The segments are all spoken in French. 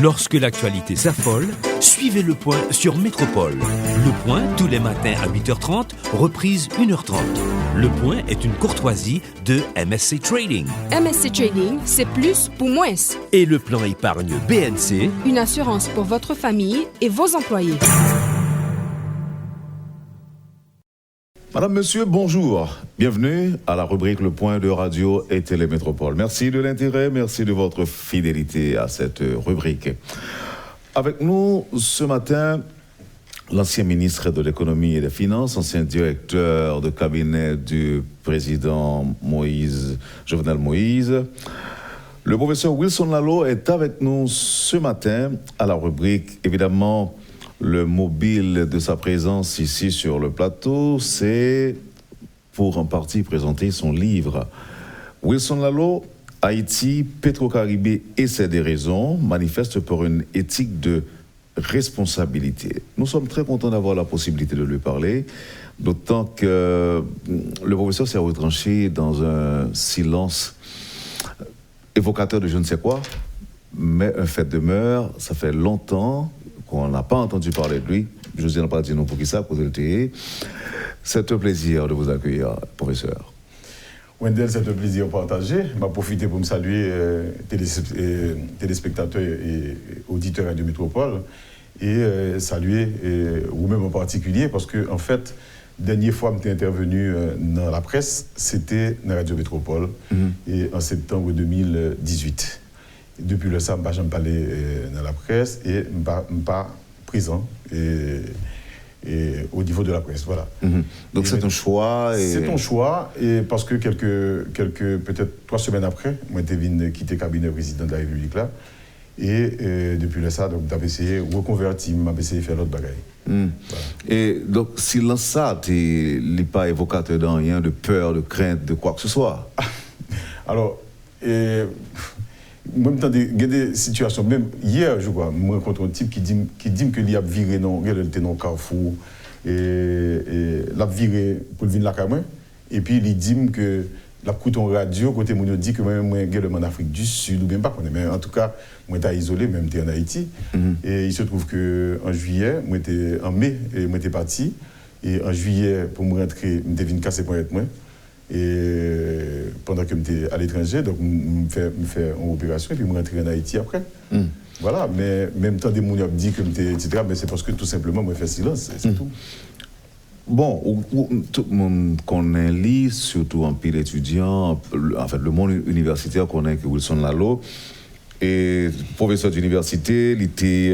Lorsque l'actualité s'affole, suivez Le Point sur Métropole. Le Point, tous les matins à 8h30, reprise 1h30. Le Point est une courtoisie de MSC Trading. MSC Trading, c'est plus pour moins. Et le plan épargne BNC, une assurance pour votre famille et vos employés. Madame, Monsieur, bonjour. Bienvenue à la rubrique Le Point de Radio et Télémétropole. Merci de l'intérêt, merci de votre fidélité à cette rubrique. Avec nous ce matin, l'ancien ministre de l'Économie et des Finances, ancien directeur de cabinet du président Jovenel Moïse. Le professeur Wilson Lalo est avec nous ce matin à la rubrique, évidemment. Le mobile de sa présence ici sur le plateau, c'est pour en partie présenter son livre. Wilson Lalo, Haïti, Petro-Caribé et ses déraisons manifeste pour une éthique de responsabilité. Nous sommes très contents d'avoir la possibilité de lui parler, d'autant que le professeur s'est retranché dans un silence évocateur de je ne sais quoi, mais un fait demeure, ça fait longtemps qu'on n'a pas entendu parler de lui. Je vous ai pas dit non pour qui ça, pour le TE. C'est un plaisir de vous accueillir, professeur. Wendell, c'est un plaisir partagé. Je vais profiter pour me saluer téléspectateurs et auditeurs Radio Métropole et saluer vous-même en particulier parce que, en fait, dernière fois que je suis intervenu dans la presse, c'était dans Radio Métropole et en septembre 2018. Depuis le ça, je ne pas aller dans la presse et je ne suis pas présent et au niveau de la presse. Voilà. Donc c'est un choix. C'est un choix et parce que quelques peut-être 3 semaines après, moi j'ai quitté le cabinet président de la République là et depuis le ça, donc j'ai essayé de reconvertir, j'ai essayé de faire l'autre bagaille. Voilà. Et donc si ça, tu n'es pas évocateur de rien, de peur, de crainte, de quoi que ce soit. Alors. Même dans des situations, même hier, je crois, je rencontre un type qui dit qu'il a viré dans Carrefour et l'a viré pour venir la caméra. Et puis il dit que la coûte en radio, côté mon dit que moi je suis en Afrique du Sud ou bien pas, mais en tout cas, moi j'étais isolé, même j'étais en Haïti. Et il se trouve que en juillet, moi j'étais en mai et moi j'étais parti. Et en juillet, pour me rentrer, je devais casser pour être moi. Et pendant que j'étais à l'étranger, donc je fais une opération et puis je rentre en Haïti après. Voilà, mais même temps des gens disent que j'étais, etc., mais c'est parce que tout simplement, je fais silence, c'est tout. Bon, tout le monde connaît lui, surtout en pile étudiant, en fait, le monde universitaire connaît que Wilson Lalo. Et professeur d'université, il était.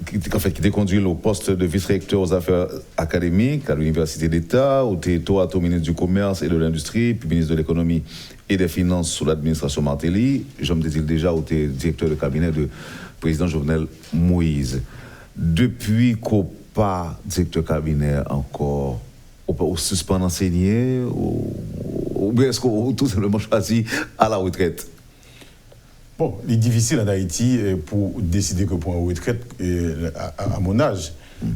Qui était conduit au poste de vice-recteur aux affaires académiques à l'Université d'État, où tu es au ministre du Commerce et de l'Industrie, puis ministre de l'Économie et des Finances sous l'administration Martelly. Je me disais déjà, où tu es directeur de cabinet de président Jovenel Moïse. Depuis qu'au pas directeur de cabinet encore, au suspend enseigné, ou bien est-ce qu'on tout simplement choisi à la retraite? Bon, il est difficile en Haïti pour décider que pour une retraite à mon âge.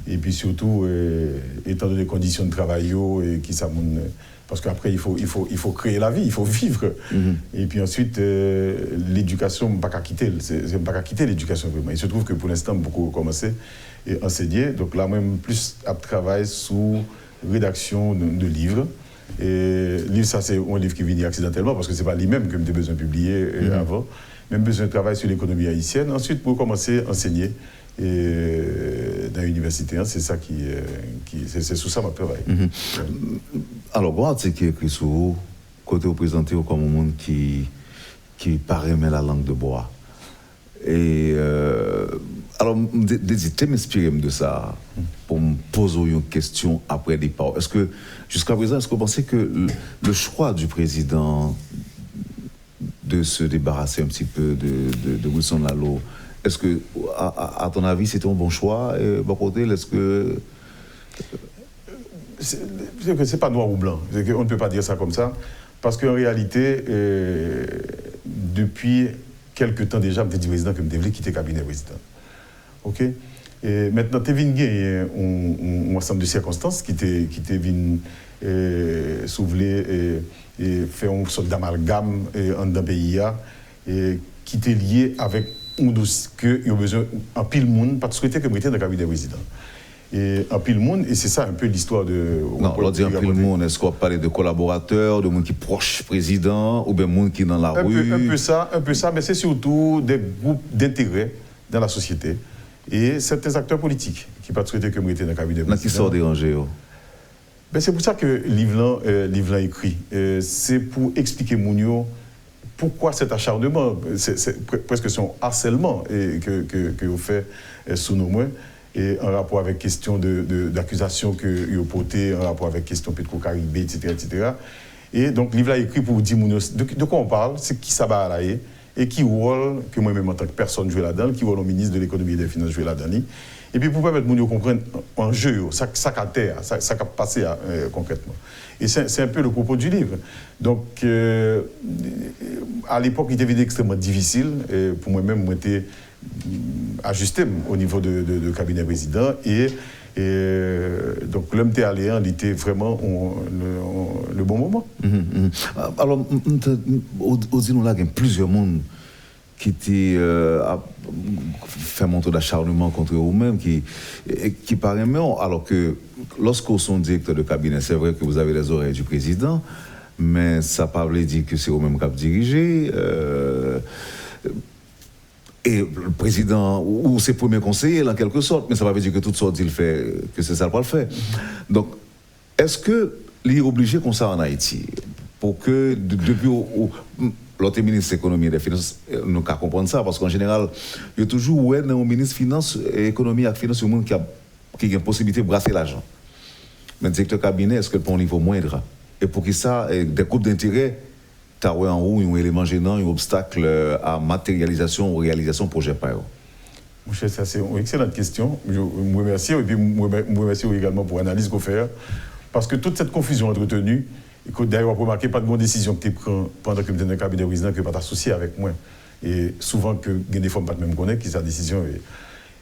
Et puis surtout, étant donné les conditions de travail, et parce qu'après, il faut créer la vie, il faut vivre. Et puis ensuite, l'éducation, je ne vais pas quitter l'éducation vraiment. Il se trouve que pour l'instant, beaucoup ont commencé à enseigner. Donc là, même plus à travailler sous rédaction de livres. Et livre, ça, c'est un livre qui vient accidentellement parce que ce n'est pas lui-même que j'ai besoin de publier avant. Même besoin de travailler sur l'économie haïtienne. Ensuite, pour commencer à enseigner dans l'université, c'est ça c'est sous ça ma travail. Alors, voilà, c'est qui écrit sur vous, côté vous présentez comme un monde qui paraît mais la langue de bois. Et alors, j'hésite à m'inspirer de ça pour me poser une question après départ. Est-ce que, jusqu'à présent, est-ce que vous pensez que le choix du président de se débarrasser un petit peu de Wilson Lalo, est-ce que, à ton avis, c'était un bon choix? Et bon côté, est-ce que... C'est pas noir ou blanc. On ne peut pas dire ça comme ça. Parce qu'en réalité, depuis quelques temps déjà, je me dis président que je devais quitter le cabinet président. OK? Et maintenant, tu es venu un ensemble de circonstances qui t'est venu soulever et faire une sorte d'amalgame dans le pays et qui était lié avec on dit qu'il y a besoin en pile monde, pas de souhaiter que me dans le cabinet président. Et en pile monde, et c'est ça un peu l'histoire de... Non, on dit en pile monde, est-ce qu'on parle de collaborateurs, de monde qui proche président, ou bien monde qui dans la rue? Un peu ça, mais c'est surtout des groupes d'intérêt dans la société et certains acteurs politiques qui pas souhaiter que me dans le cabinet président. Qui sont dérangés? Ben, c'est pour ça que Livlan écrit. C'est pour expliquer Mounio pourquoi cet acharnement, c'est presque son harcèlement que vous faites sous nos mains, et en rapport avec question d'accusation que vous portez, en rapport avec question Petro-Caribé, etc., etc. Et donc, Livlan écrit pour dire Mounio de quoi on parle, c'est qui ça va aller, et qui rôle que moi-même en tant que personne joue là-dedans, qui rôle au ministre de l'économie et des finances joue là-dedans. Et puis pour permettre de comprendre en jeu, ça a terre, ça a passé concrètement. Et c'est un peu le propos du livre. Donc, à l'époque, il était extrêmement difficile. Et pour moi-même, moi, j'étais ajusté au niveau de cabinet président. Et donc, l'homme était allé, il était vraiment le bon moment. Alors, au dit nous là, il y a plusieurs mondes qui était fait montre d'acharnement contre eux-mêmes, qui paraît mieux, alors que lorsqu'on sont directeur de cabinet, c'est vrai que vous avez les oreilles du président, mais ça ne veut pas dire que c'est eux-mêmes qui ont dirigé. Et le président, ou ses premiers conseillers, en quelque sorte, mais ça ne veut pas dire que toute sorte il fait, que c'est ça le faire. Donc, est-ce que est obligé comme ça en Haïti, pour que depuis l'autre ministre de l'économie et des finances, nous qu'à comprendre ça, parce qu'en général, il y a toujours un ministre de finances et économie et finances qui a une possibilité de brasser l'argent. Mais le directeur cabinet, est-ce que le point niveau moindre? Et pour que ça, des groupes d'intérêt, tu as en haut un élément gênant, un obstacle à matérialisation ou réalisation de projet par eux? Mon cher, ça c'est une excellente question. Je vous remercie, et puis je vous remercie également pour l'analyse qu'on fait. Parce que toute cette confusion entretenue, d'ailleurs, vous remarquez pas de bonne décision que tu prends pendant que tu es dans le cabinet président que tu pas t'associer avec moi. Et souvent, que des fois, pas même connaître qui sa décision.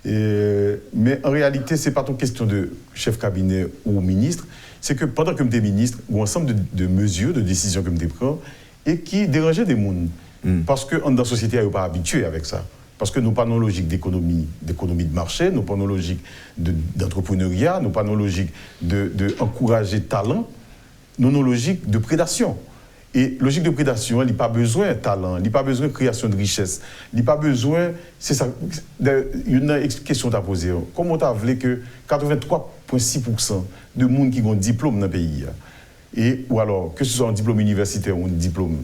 Mais en réalité, ce n'est pas ton question de chef cabinet ou ministre. C'est que pendant que tu es ministre, il y a un ensemble de mesures, de décisions que tu prends et qui dérangeaient des gens. Parce que dans la société, elle n'est pas habituée avec ça. Parce que nous pas nos logiques d'économie de marché, nous pas nos logiques d'entrepreneuriat, nous pas nos logiques d'encourager talent, nous nos logiques de prédation. Et logique de prédation, il n'y a pas besoin de talent, il n'y a pas besoin de création de richesse, il n'y a pas besoin. C'est ça. Il y a une question à poser. Comment tu as vu que 83,6% de monde qui ont un diplôme dans le pays, ou alors que ce soit un diplôme universitaire ou un diplôme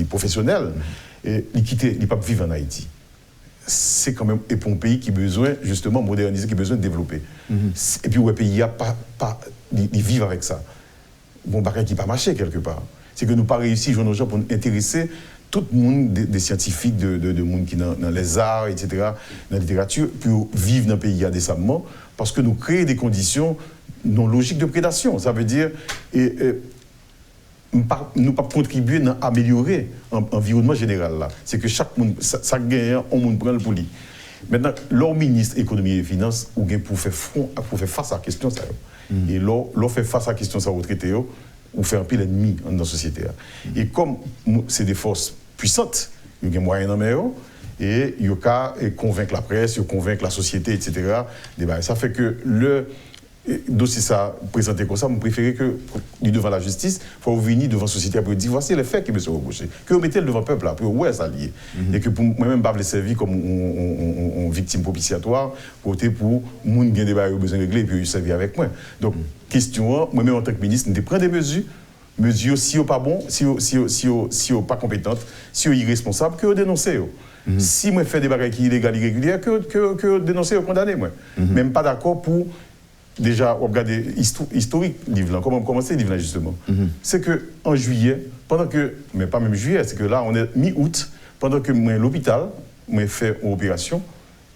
professionnel, ils ne peuvent pas vivre en Haïti. C'est quand même pour un pays qui a besoin justement de moderniser, qui a besoin de développer. Et puis, le pays ils vivent avec ça. Bon, bagage qui n'a pas marché quelque part. C'est que nous n'avons pas réussi, nos gens, pour intéresser tout le monde, des scientifiques, de monde qui dans les arts, etc., dans la littérature, pour vivre dans le pays décemment, parce que nous créons des conditions non logiques de prédation. Ça veut dire, nous pas contribuer à améliorer l'environnement général là. C'est que chaque monde, ça gagne, on monde prend le pour lui. Maintenant, leur ministre économie et finances, ou bien pour faire face à la question ça. Et leur fait face à la question ça au traité, ou faire un peu l'ennemi dans la société. Et comme c'est des forces puissantes, il y a des moyens dans mer, et il y a convaincre la presse, il y a convaincre la société, etc. Ça fait que le dossier ça présenté comme ça, je préférais que devant la justice, il faut venir devant la société pour dire voici les faits qui me sont reprochés. Que vous mettez devant le peuple là, pour ouais ça lié. Et que pour moi-même, je vais servir comme une victime propitiatoire, pour les gens qui ont des barrières besoin de régler, et puis ils servir avec moi. Donc, question, moi-même en tant que ministre, je prends des mesures si vous pas bon, si vous pas compétente, si vous irresponsable, que vous dénoncez. Si moi fais des barrières qui illégales, irrégulières, que dénoncez, condamnez moi. Même pas d'accord pour déjà regarder historique livre là. Comment commencer le livre là justement. C'est que en juillet, mais pas même juillet, c'est que là on est mi-août, pendant que moi l'hôpital, moi fait une opération,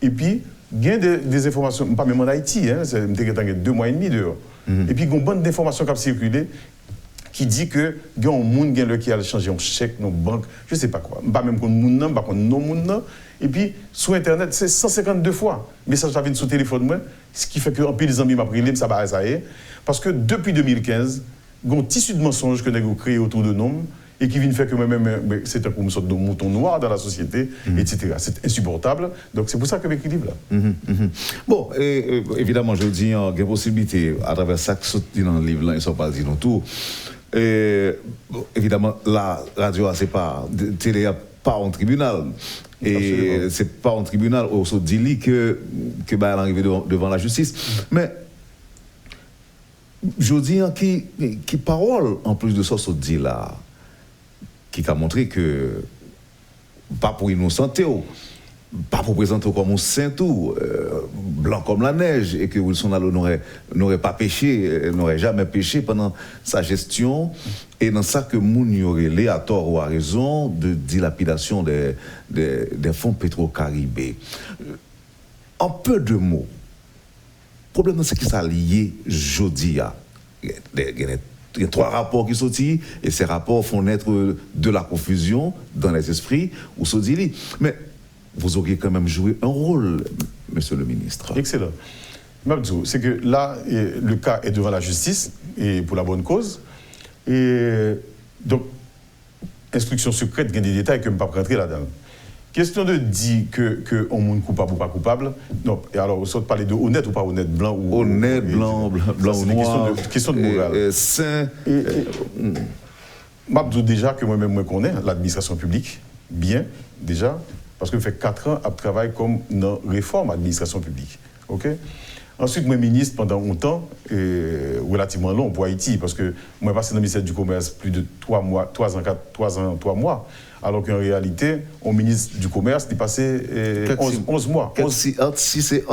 et puis il y a des informations, pas même en Haïti, c'est 2 mois et demi dehors. Et puis il y a une bonne information qui a circulé qui dit que il y a un monde qui a changé un chèque dans banque, je sais pas quoi, pas même contre monde, pas contre non monde. Et puis sur internet, c'est 152 fois message ça vient sur téléphone moi, ce qui fait que en pile des amis m'a pris ça va ça y est, parce que depuis 2015, il y a un tissu de mensonges que nous avons créé autour de nous et qui viennent faire que moi-même, c'est une sorte de mouton noir dans la société, etc. C'est insupportable. Donc c'est pour ça que j'écris livre là. Bon, évidemment, je dis, il y a une possibilité, à travers ça que sorti dans le livre là, ils ne sont pas dit non tout. Évidemment, la radio, c'est pas, télé, pas en tribunal. Et c'est pas en tribunal, on se dit que elle est arrivée devant la justice. Mais je dis qui parole, en plus de ça, se dit là, qui a montré que, pas pour innocenter, pas pour présenter comme un saint tout, blanc comme la neige, et que Wilson Allo n'aurait pas péché, n'aurait jamais péché pendant sa gestion, et dans ça que moun y aurait à tort ou à raison de dilapidation des fonds pétro-caribés. En peu de mots, le problème c'est que ça lié jeudi à. Il y a 3 rapports qui sont sortis, et ces rapports font naître de la confusion dans les esprits, ou se dit. Mais vous auriez quand même joué un rôle, monsieur le ministre. Excellent. Mabdou, c'est que là, le cas est devant la justice, et pour la bonne cause. Et donc, instruction secrète, il y a des détails que je ne peux pas rentrer là-dedans. Question de dire que on est coupable ou pas coupable. Non, et alors, on parler de honnête ou pas honnête, blanc ou honnête, blanc ou noir. Question de morale. Saint. Mabdou, déjà que moi-même, je connais l'administration publique, bien, déjà, parce que je fais 4 ans à travailler comme dans réforme administration publique. OK? Ensuite, moi, ministre pendant longtemps, relativement long pour Haïti, parce que moi, j'ai passé dans le ministère du Commerce plus de 3 mois, alors qu'en réalité, au ministre du Commerce, il passé 11 mois. Entre 6 et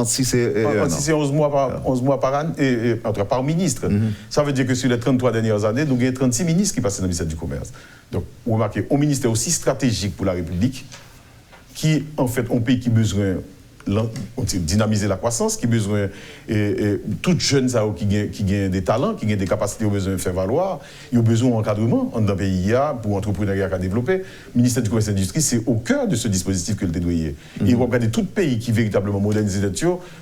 11 mois par an, par ministre. Ça veut dire que sur les 33 dernières années, nous avons 36 ministres qui passaient dans le ministère du Commerce. Donc, vous remarquez, un ministère aussi stratégique pour la République, qui, en fait, un pays qui a besoin de dynamiser la croissance, qui a besoin, toutes jeunes qui ont des talents, qui ont des capacités, ont besoin de faire valoir, ils ont besoin d'encadrement dans le pays pour l'entrepreneuriat à développer. Le ministère du Commerce et de l'Industrie, c'est au cœur de ce dispositif que le dédoyer. Et vous regardez tout pays qui véritablement modernise le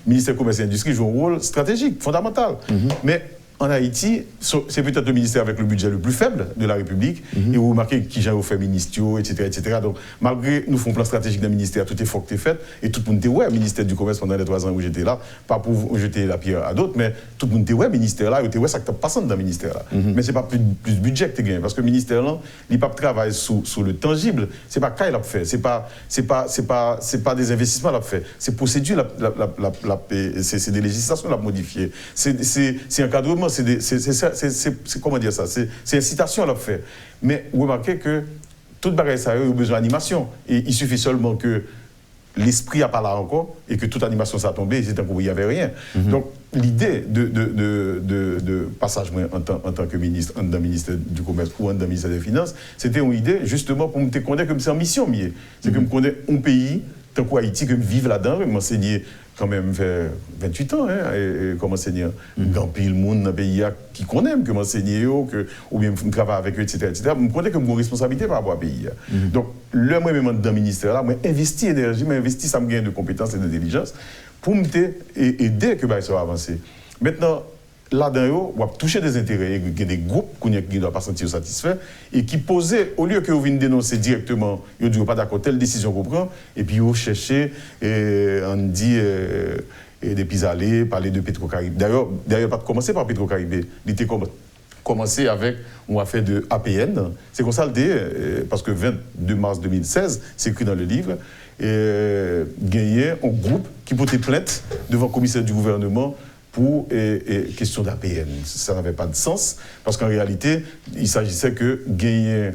ministère du Commerce et de l'Industrie joue un rôle stratégique, fondamental. Mais en Haïti, c'est peut-être le ministère avec le budget le plus faible de la République, et vous remarquez qui j'ai fait ministère, etc. Donc, malgré nous faisons un plan stratégique dans le ministère, tout effort qui est fait, et tout le monde était ouais, ministère du Commerce pendant les 3 ans où j'étais là, pas pour jeter la pierre à d'autres, mais tout le monde était ouais, ministère là, était ouais, ça qui passe dans le ministère là. Mais c'est pas plus de budget que tu gagnes, parce que le ministère là, il pas travaille sur le tangible, c'est pas qu'il a fait, c'est pas des investissements qu'il a fait, c'est procédure, c'est des législations qu'il a modifiées, c'est encadrement. C'est comment dire ça? C'est incitation à le faire. Mais vous remarquez que toute bagaille ça a besoin d'animation. Et il suffit seulement que l'esprit n'a pas là encore et que toute animation ça a tombé et c'est un coup il n'y avait rien. Donc l'idée de passage en tant que ministre, dans le ministère du Commerce ou dans le ministère des Finances, c'était une idée justement pour me connaître comme c'est en mission. C'est que je connais un pays, tant qu'Haïti, que je vive là-dedans, je m'enseignais quand même fait 28 ans, et comme enseignant, grand pile monde dans le pays qui connaît, que m'enseigner, ou bien je travaille avec eux, etc. Je connais que j'ai une responsabilité par rapport au pays. Donc, le moi-même dans le ministère, là, moi, investi énergie, moi, investi, ça me gagne de compétences et d'intelligence pour m'aider que ça va avancer. Maintenant, là-dedans, on va toucher des intérêts. Il y a des groupes qui ne doivent pas se sentir satisfaits et qui posaient, au lieu que vous veniez dénoncer directement, ils ne disent pas d'accord, telle décision qu'on prend, et puis vous cherchez, on dit des pis-aller, parler de Petro-Caribé. D'ailleurs, pas de commencer par Petro-Caribé. Il était commencé avec une affaire de APN. C'est comme ça le dit, parce que 22 mars 2016, c'est écrit dans le livre, gagné un groupe qui portait plainte devant le commissaire du gouvernement pour question d'APN. Ça n'avait pas de sens, parce qu'en réalité, il s'agissait que gagner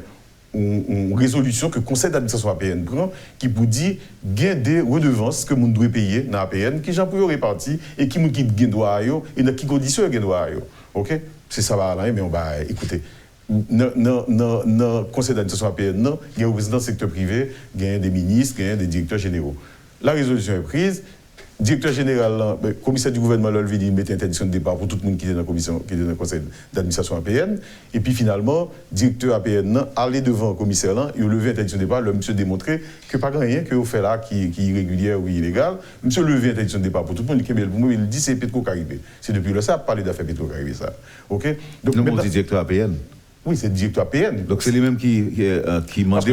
une résolution que le conseil d'administration APN prend, qui vous dit qu'il y a des redevances que vous devez payer dans l'APN, qui j'en peux répartir, et qui vous gagne droit, et dans quelles conditions vous gagne droit. OK? C'est ça, mais on va écouter. Dans le conseil d'administration APN, il y a un président du secteur privé, il y a des ministres, il y a des directeurs généraux. La résolution est prise. Directeur général, commissaire du gouvernement, il dit mettre interdiction de départ pour tout le monde qui est dans le conseil d'administration APN. Et puis finalement, directeur APN, aller devant le commissaire, il a levé interdiction de départ, le monsieur démontré que pas rien que vous faites là qui est irrégulière ou illégal. Monsieur levé interdiction de départ pour tout le monde, il dit c'est Petro-Caribé. C'est depuis le ça, parler d'affaires Petro-Caribé ça. OK? Donc, on dit directeur APN. Oui, c'est le directeur APN. Donc c'est lui-même qui Parce que mandait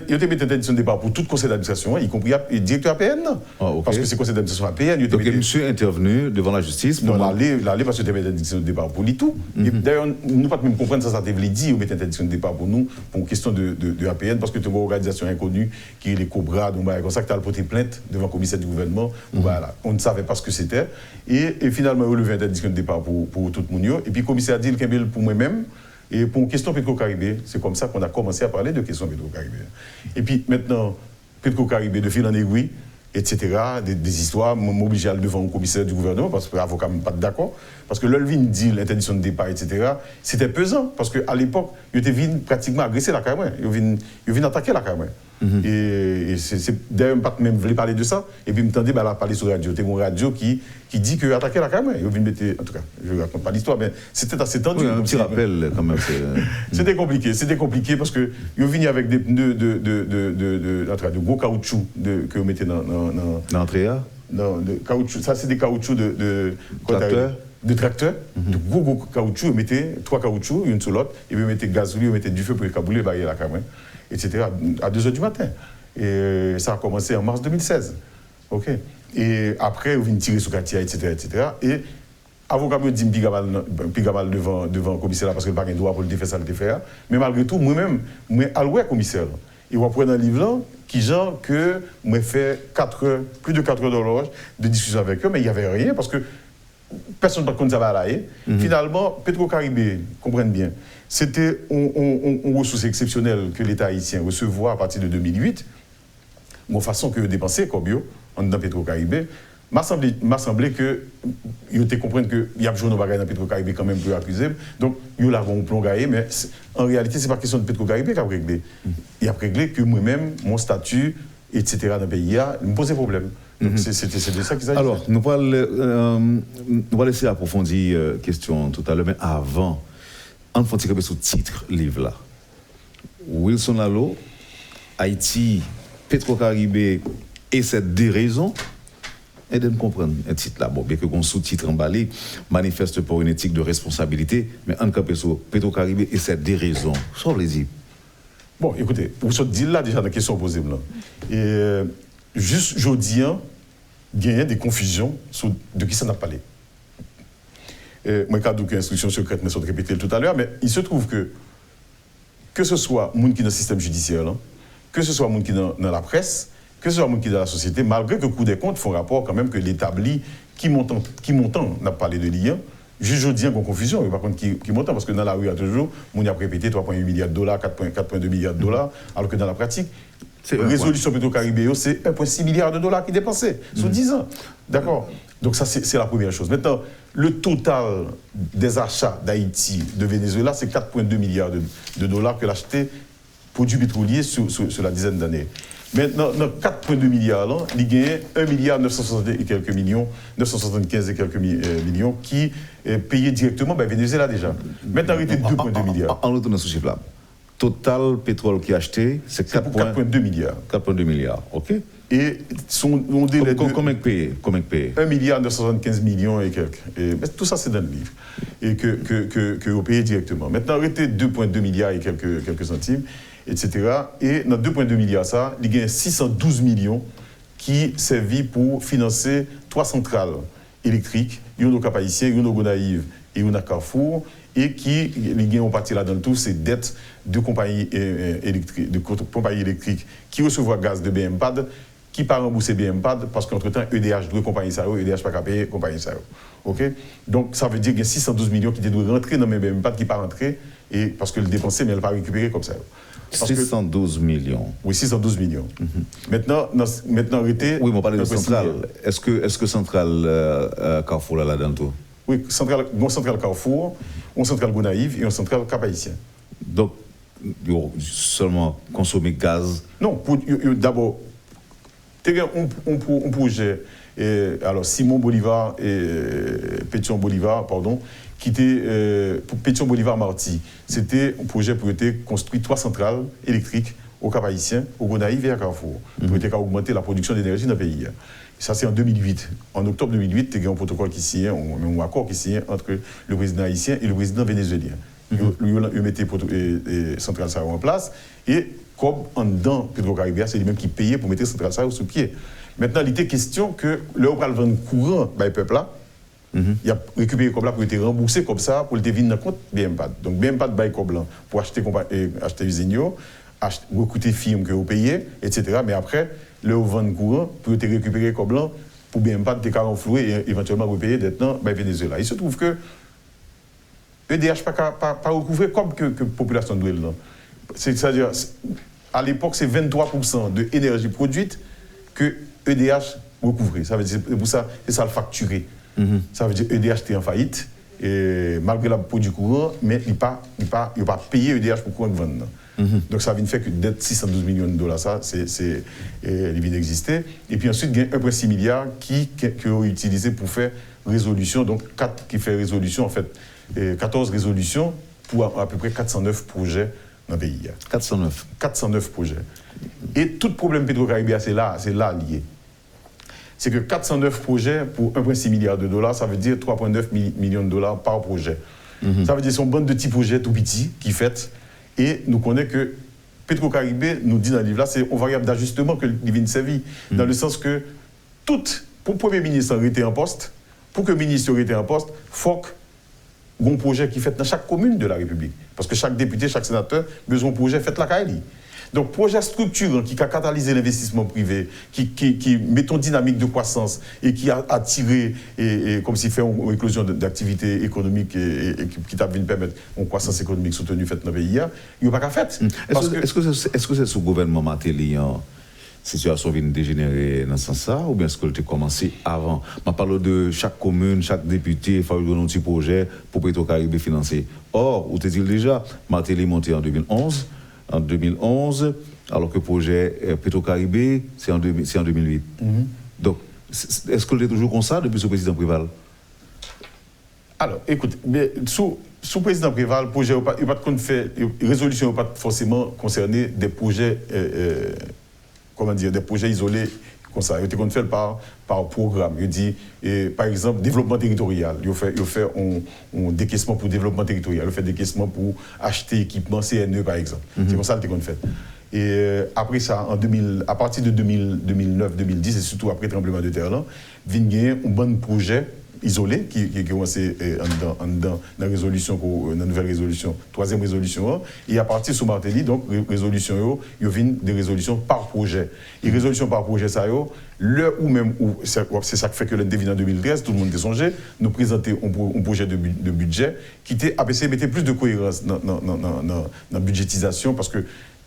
il y a une interdiction de départ pour tout conseil d'administration, y compris le directeur APN. Ah, ok. Parce que c'est conseil d'administration APN. Donc monsieur est intervenu devant la justice Non, pour... l'aller parce que tu avais une interdiction de départ pour lui tout. Et d'ailleurs, nous ne pouvons pas même comprendre ça te voulait dire, mais interdiction de départ pour nous, pour une question de APN, parce que tu as une organisation inconnue qui est les Cobras, donc comme ça que tu as porté plainte devant le commissaire du gouvernement. Voilà. On ne savait pas ce que c'était. Et finalement, il a levé interdiction de départ pour tout le monde. Et puis le commissaire a dit le pour moi-même. Et pour une question Petro-Caribé, c'est comme ça qu'on a commencé à parler de questions Petro-Caribé. Et puis maintenant, Petro-Caribé de fil en aiguille, etc., des histoires, m'oblige à aller devant le commissaire du gouvernement, parce que l'avocat n'est pas d'accord. Parce que l'Olvin dit l'interdiction de départ, etc., c'était pesant, parce qu'à l'époque, il était venu pratiquement agresser la Cameroun, il vient attaquer la Cameroun. Et c'est d'ailleurs, même voulait parler de ça, et puis il me tendait à parler sur la radio. C'était une radio qui dit que attaquer la Cameroun. En tout cas, je ne raconte pas l'histoire, mais c'était assez tendu. Oui, un petit rappel quand même. C'était compliqué parce que ils venu avec des pneus de gros caoutchouc que vous mettez dans l'entrée. Non, de caoutchouc. Ça c'est des caoutchoucs de tracteur. De gros caoutchouc, vous mettez 3 caoutchoucs, une sur l'autre, et vous mettez gasoline, vous mettez du feu pour écabouler, barrer la Cameroun, etc. à 2h du matin. Et ça a commencé en mars 2016. OK. Et après, vous venez tirer sur Katia, etc. Et avocat me dit pigamal devant le commissaire parce qu'il n'a pas de droit pour le défaire, ça le défaire. Mais malgré tout, moi-même, je suis alloué commissaire. Et on prend un livre là, qui genre que moi fait plus de 4 heures d'horloge de discussion avec eux, mais il n'y avait rien parce que personne ne connaissait ça va aller. Finalement, Petro-Caribé, comprenez bien, c'était une ressource exceptionnelle que l'État haïtien recevait à partir de 2008. Une façon que dépenser, Kobio, dans Petro-Caribé, m'a semblé que ils étaient comprendre que il y a besoin de bagages dans Petro-Caribé quand même pour accuser. Donc ils là vont plomber, mais en réalité c'est pas question de Petro-Caribé qui a réglé. Il a réglé que moi-même mon statut etc. dans le pays me posait problème. C'était de ça qu'il s'agit. Alors nous allons laisser approfondir question tout à l'heure, mais avant on faut tirer sur titre livre là. Wilson Lalo, Haïti, Petro-Caribé et cette déraison. Et de me comprendre un titre là, bon, bien que qu'on sous-titre emballé, manifeste pour une éthique de responsabilité, mais en cas de Petro-Caribé et cette déraison. Sans plaisir. Bon, écoutez, vous sortez dit là déjà dans la question posée là. Et juste jeudi, il y a des confusions sur de qui ça n'a pas parlé. Moi, il y a des instructions secrètes, mais sont répétées tout à l'heure, mais il se trouve que ce soit les gens qui sont dans le système judiciaire, là, que ce soit les gens qui sont dans la presse, que ce soit les gens qui sont dans la société, malgré que le Cour des comptes font rapport quand même que l'établi qui montant n'a pas parlé de l'IA, juste je dis qu'il y a une confusion, par contre qui montant, parce que dans la rue, il y a toujours, on a répété 3,8 milliards de dollars, 4,2 milliards de dollars, alors que dans la pratique, la résolution Petro-Caribé, c'est 1,6 milliard de dollars qui est dépensé sur 10 ans. D'accord. Donc ça, c'est la première chose. Maintenant, le total des achats d'Haïti, de Venezuela, c'est 4,2 milliards de dollars que l'acheté produits pétroliers sur la dizaine d'années. Maintenant, dans 4,2 milliards, là, il y a 1 milliard 975 et quelques millions qui est payé directement par Venezuela déjà. Maintenant, il y a 2,2 milliards. En retournant sur ce chiffre-là, total pétrole qui est acheté, c'est 4,2 milliards. 4,2 milliards, ok. Et son délai de... Comment payer 1 milliard 975 millions et quelques. Mais tout ça, c'est dans le livre. Et que vous payez directement. Maintenant, arrêtez 2,2 milliards et quelques centimes, etc. Et dans 2,2 milliards, ça, il y a 612 millions qui servent pour financer 3 centrales électriques, une au Cap-Haïtien, une au Gonaïve et une à Carrefour, et qui ont parti là dans le tout, ces dettes de compagnies électriques qui reçoivent gaz de BMPAD, qui pas rembourser BMPAD parce qu'entre-temps, EDH doit compagnie ça, EDH pas payer compagnie ça. OK? Donc ça veut dire qu'il y a 612 millions qui doivent rentrer dans mes BMPAD qui pas rentrer et parce que le dépenser mais elle pas récupérer comme ça. 612 millions. Oui, 612 millions. Maintenant arrêtez. Oui, mais on parle de centrale. Est-ce que centrale Carrefour là-dedans tout? Oui, centrale Carrefour, on centrale Gonaïve et on centrale Cap-Haïtien. Donc seulement consommer gaz? Non, d'abord un projet, alors Simon Bolivar et Pétion Bolivar, pardon, qui était Pétion Bolivar Marty. C'était un projet pour construire 3 centrales électriques au Cap-Haïtien, au Gonaïve et à Carrefour, pour augmenter la production d'énergie dans le pays. Ça, c'est en 2008. En octobre 2008, il y a un protocole qui signe, un accord qui signe entre le président haïtien et le président vénézuélien. Ils mettaient Centrale Sao en place. Et comme en dedans, Petro-Caribéa, c'est lui-même qui payait pour mettre Centrale Sao sous pied. Maintenant, il était question que le vendre courant, le peuple là, il a récupéré comme là pour être remboursé comme ça, pour le deviner dans le compte BMPAD. Donc BMPAD bail comme là pour acheter usine, recruter firme que vous payez, etc. Mais après, le vendre courant pour être récupéré comme là, pour BMPAD te renflouer et éventuellement repayer maintenant Venezuela. Il se trouve que EDH pas recouvrer comme que la population doit là. C'est-à-dire, à l'époque, c'est 23% de l'énergie produite que EDH recouvrait. Ça veut dire, pour ça, c'est ça le facturé. Ça veut dire EDH était en faillite, et malgré la produit courant, mais il n'a pas payé EDH pour courant de vendre. Donc ça vient de faire que dette 612 millions de dollars, ça, il vient d'exister. Et puis ensuite, il y a 1,6 milliard qui ont utilisé pour faire résolution, donc 4 qui fait résolution, en fait, 14 résolutions pour à peu près 409 projets dans le pays. 409 projets. Et tout problème Petro-Caribéa, c'est là lié. C'est que 409 projets pour 1,6 milliard de dollars, ça veut dire 3,9 millions de dollars par projet. Ça veut dire que c'est une bande de petits projets tout petits qui fait. Et nous connaissons que Petro-Caribé nous dit dans le livre là, c'est une variable d'ajustement que l'IVIN servit. Dans le sens que pour le Premier ministre été en poste, pour que le ministre ait été en poste, il faut qu'il y ait un projet qui fait dans chaque commune de la République. Parce que chaque député, chaque sénateur a besoin d'un projet fait la CAELI. Donc, projet structurant qui a catalysé l'investissement privé, qui met une dynamique de croissance et qui a attiré, comme s'il fait une éclosion d'activités économiques et qui t'a vu permettre une croissance économique soutenue faite dans le pays, il n'y a pas qu'à faire. Est-ce que c'est sous gouvernement Martelly situation vient dégénérer dans ce sens-là, ou bien est-ce que tu as commencé avant? Je parle de chaque commune, chaque député, il faut un petit projet pour Petro-Caribé financer. Or, où te dit déjà, Martelly est monté en 2011, alors que le projet Petro-Caribé, c'est en 2008. Donc, est-ce que tu es toujours comme ça depuis ce président Préval? Alors, écoute, sous président Préval, le projet n'a pas de résolution n'a pas forcément concerné des projets. Des projets isolés comme ça. Ils ont été faits par programme. Il dit, par exemple, développement territorial. Ils ont fait un décaissement pour développement territorial. Ils ont fait des décaissements pour acheter équipement CNE, par exemple. C'est comme ça qu'ils ont fait. Et après ça, à partir de 2009-2010, et surtout après le tremblement de terre, il y a un bon projet isolé qui est commencé dans la résolution, la nouvelle résolution, troisième résolution. Et à partir de Martelly, donc, résolution, il y a des résolutions par projet. Et résolution par projet, ça c'est ça qui fait que l'indévin en 2013, tout le monde est songé, nous présenter un projet de budget qui était APC mettait plus de cohérence dans la budgétisation parce que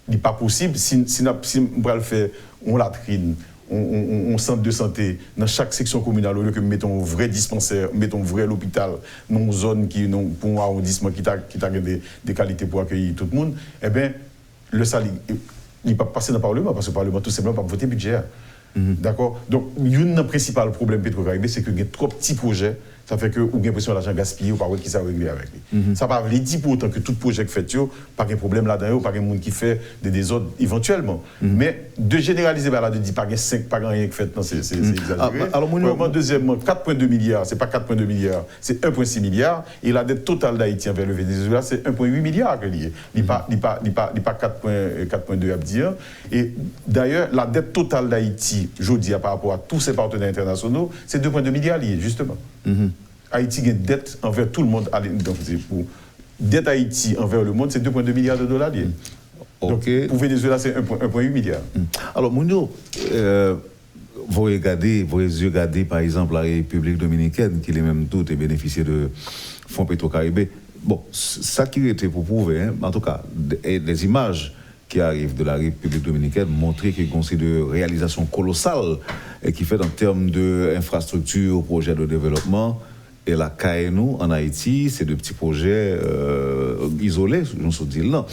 il n'est pas possible, si on va le faire, on latrine, on centre de santé dans chaque section communale, au lieu que nous mettons un vrai dispensaire, mettons un vrai hôpital, dans une zone pour un arrondissement qui a des qualités pour accueillir tout le monde, eh bien, le salaire, il ne peut pas passer dans le Parlement, parce que le Parlement, tout simplement, ne peut pas voter budget. D'accord? Donc, un principal problème Petro-Caribé, c'est qu'il y a trop de petits projets. Ça fait que vous avez l'impression de l'argent gaspillé ou pas qui s'est réglé avec lui. Ça ne veut pas dire pour autant que tout projet qui fait, pas de problème là-dedans, pas de monde qui fait des désordres éventuellement. Mais de généraliser là, de dire pas de 5, pas rien qui fait, c'est exagéré. Alors, deuxièmement, 4,2 milliards, c'est pas 4,2 milliards, c'est 1,6 milliard. Et la dette totale d'Haïti envers le Venezuela, c'est 1,8 milliard que lié. Il n'est pas 4,2 à dire. Et d'ailleurs, la dette totale d'Haïti, je dis par rapport à tous ses partenaires internationaux, c'est 2,2 milliards liés, justement. Haïti a une dette envers tout le monde. Donc, pour dette Haïti envers le monde, c'est 2,2 milliards de dollars liés. Donc, pour Venezuela, c'est 1,8 milliard. Alors, Mounio, vous regardez, par exemple, la République dominicaine, qui est même toute et bénéficier de fonds Petro-Caribé. Bon, ça qui était pour prouver, en tout cas, des images qui arrivent de la République dominicaine montrent qu'il y a une réalisation colossale et qui fait en termes d'infrastructures, projets de développement. Et la CAENO en Haïti, c'est de petits projets isolés, je me dis là.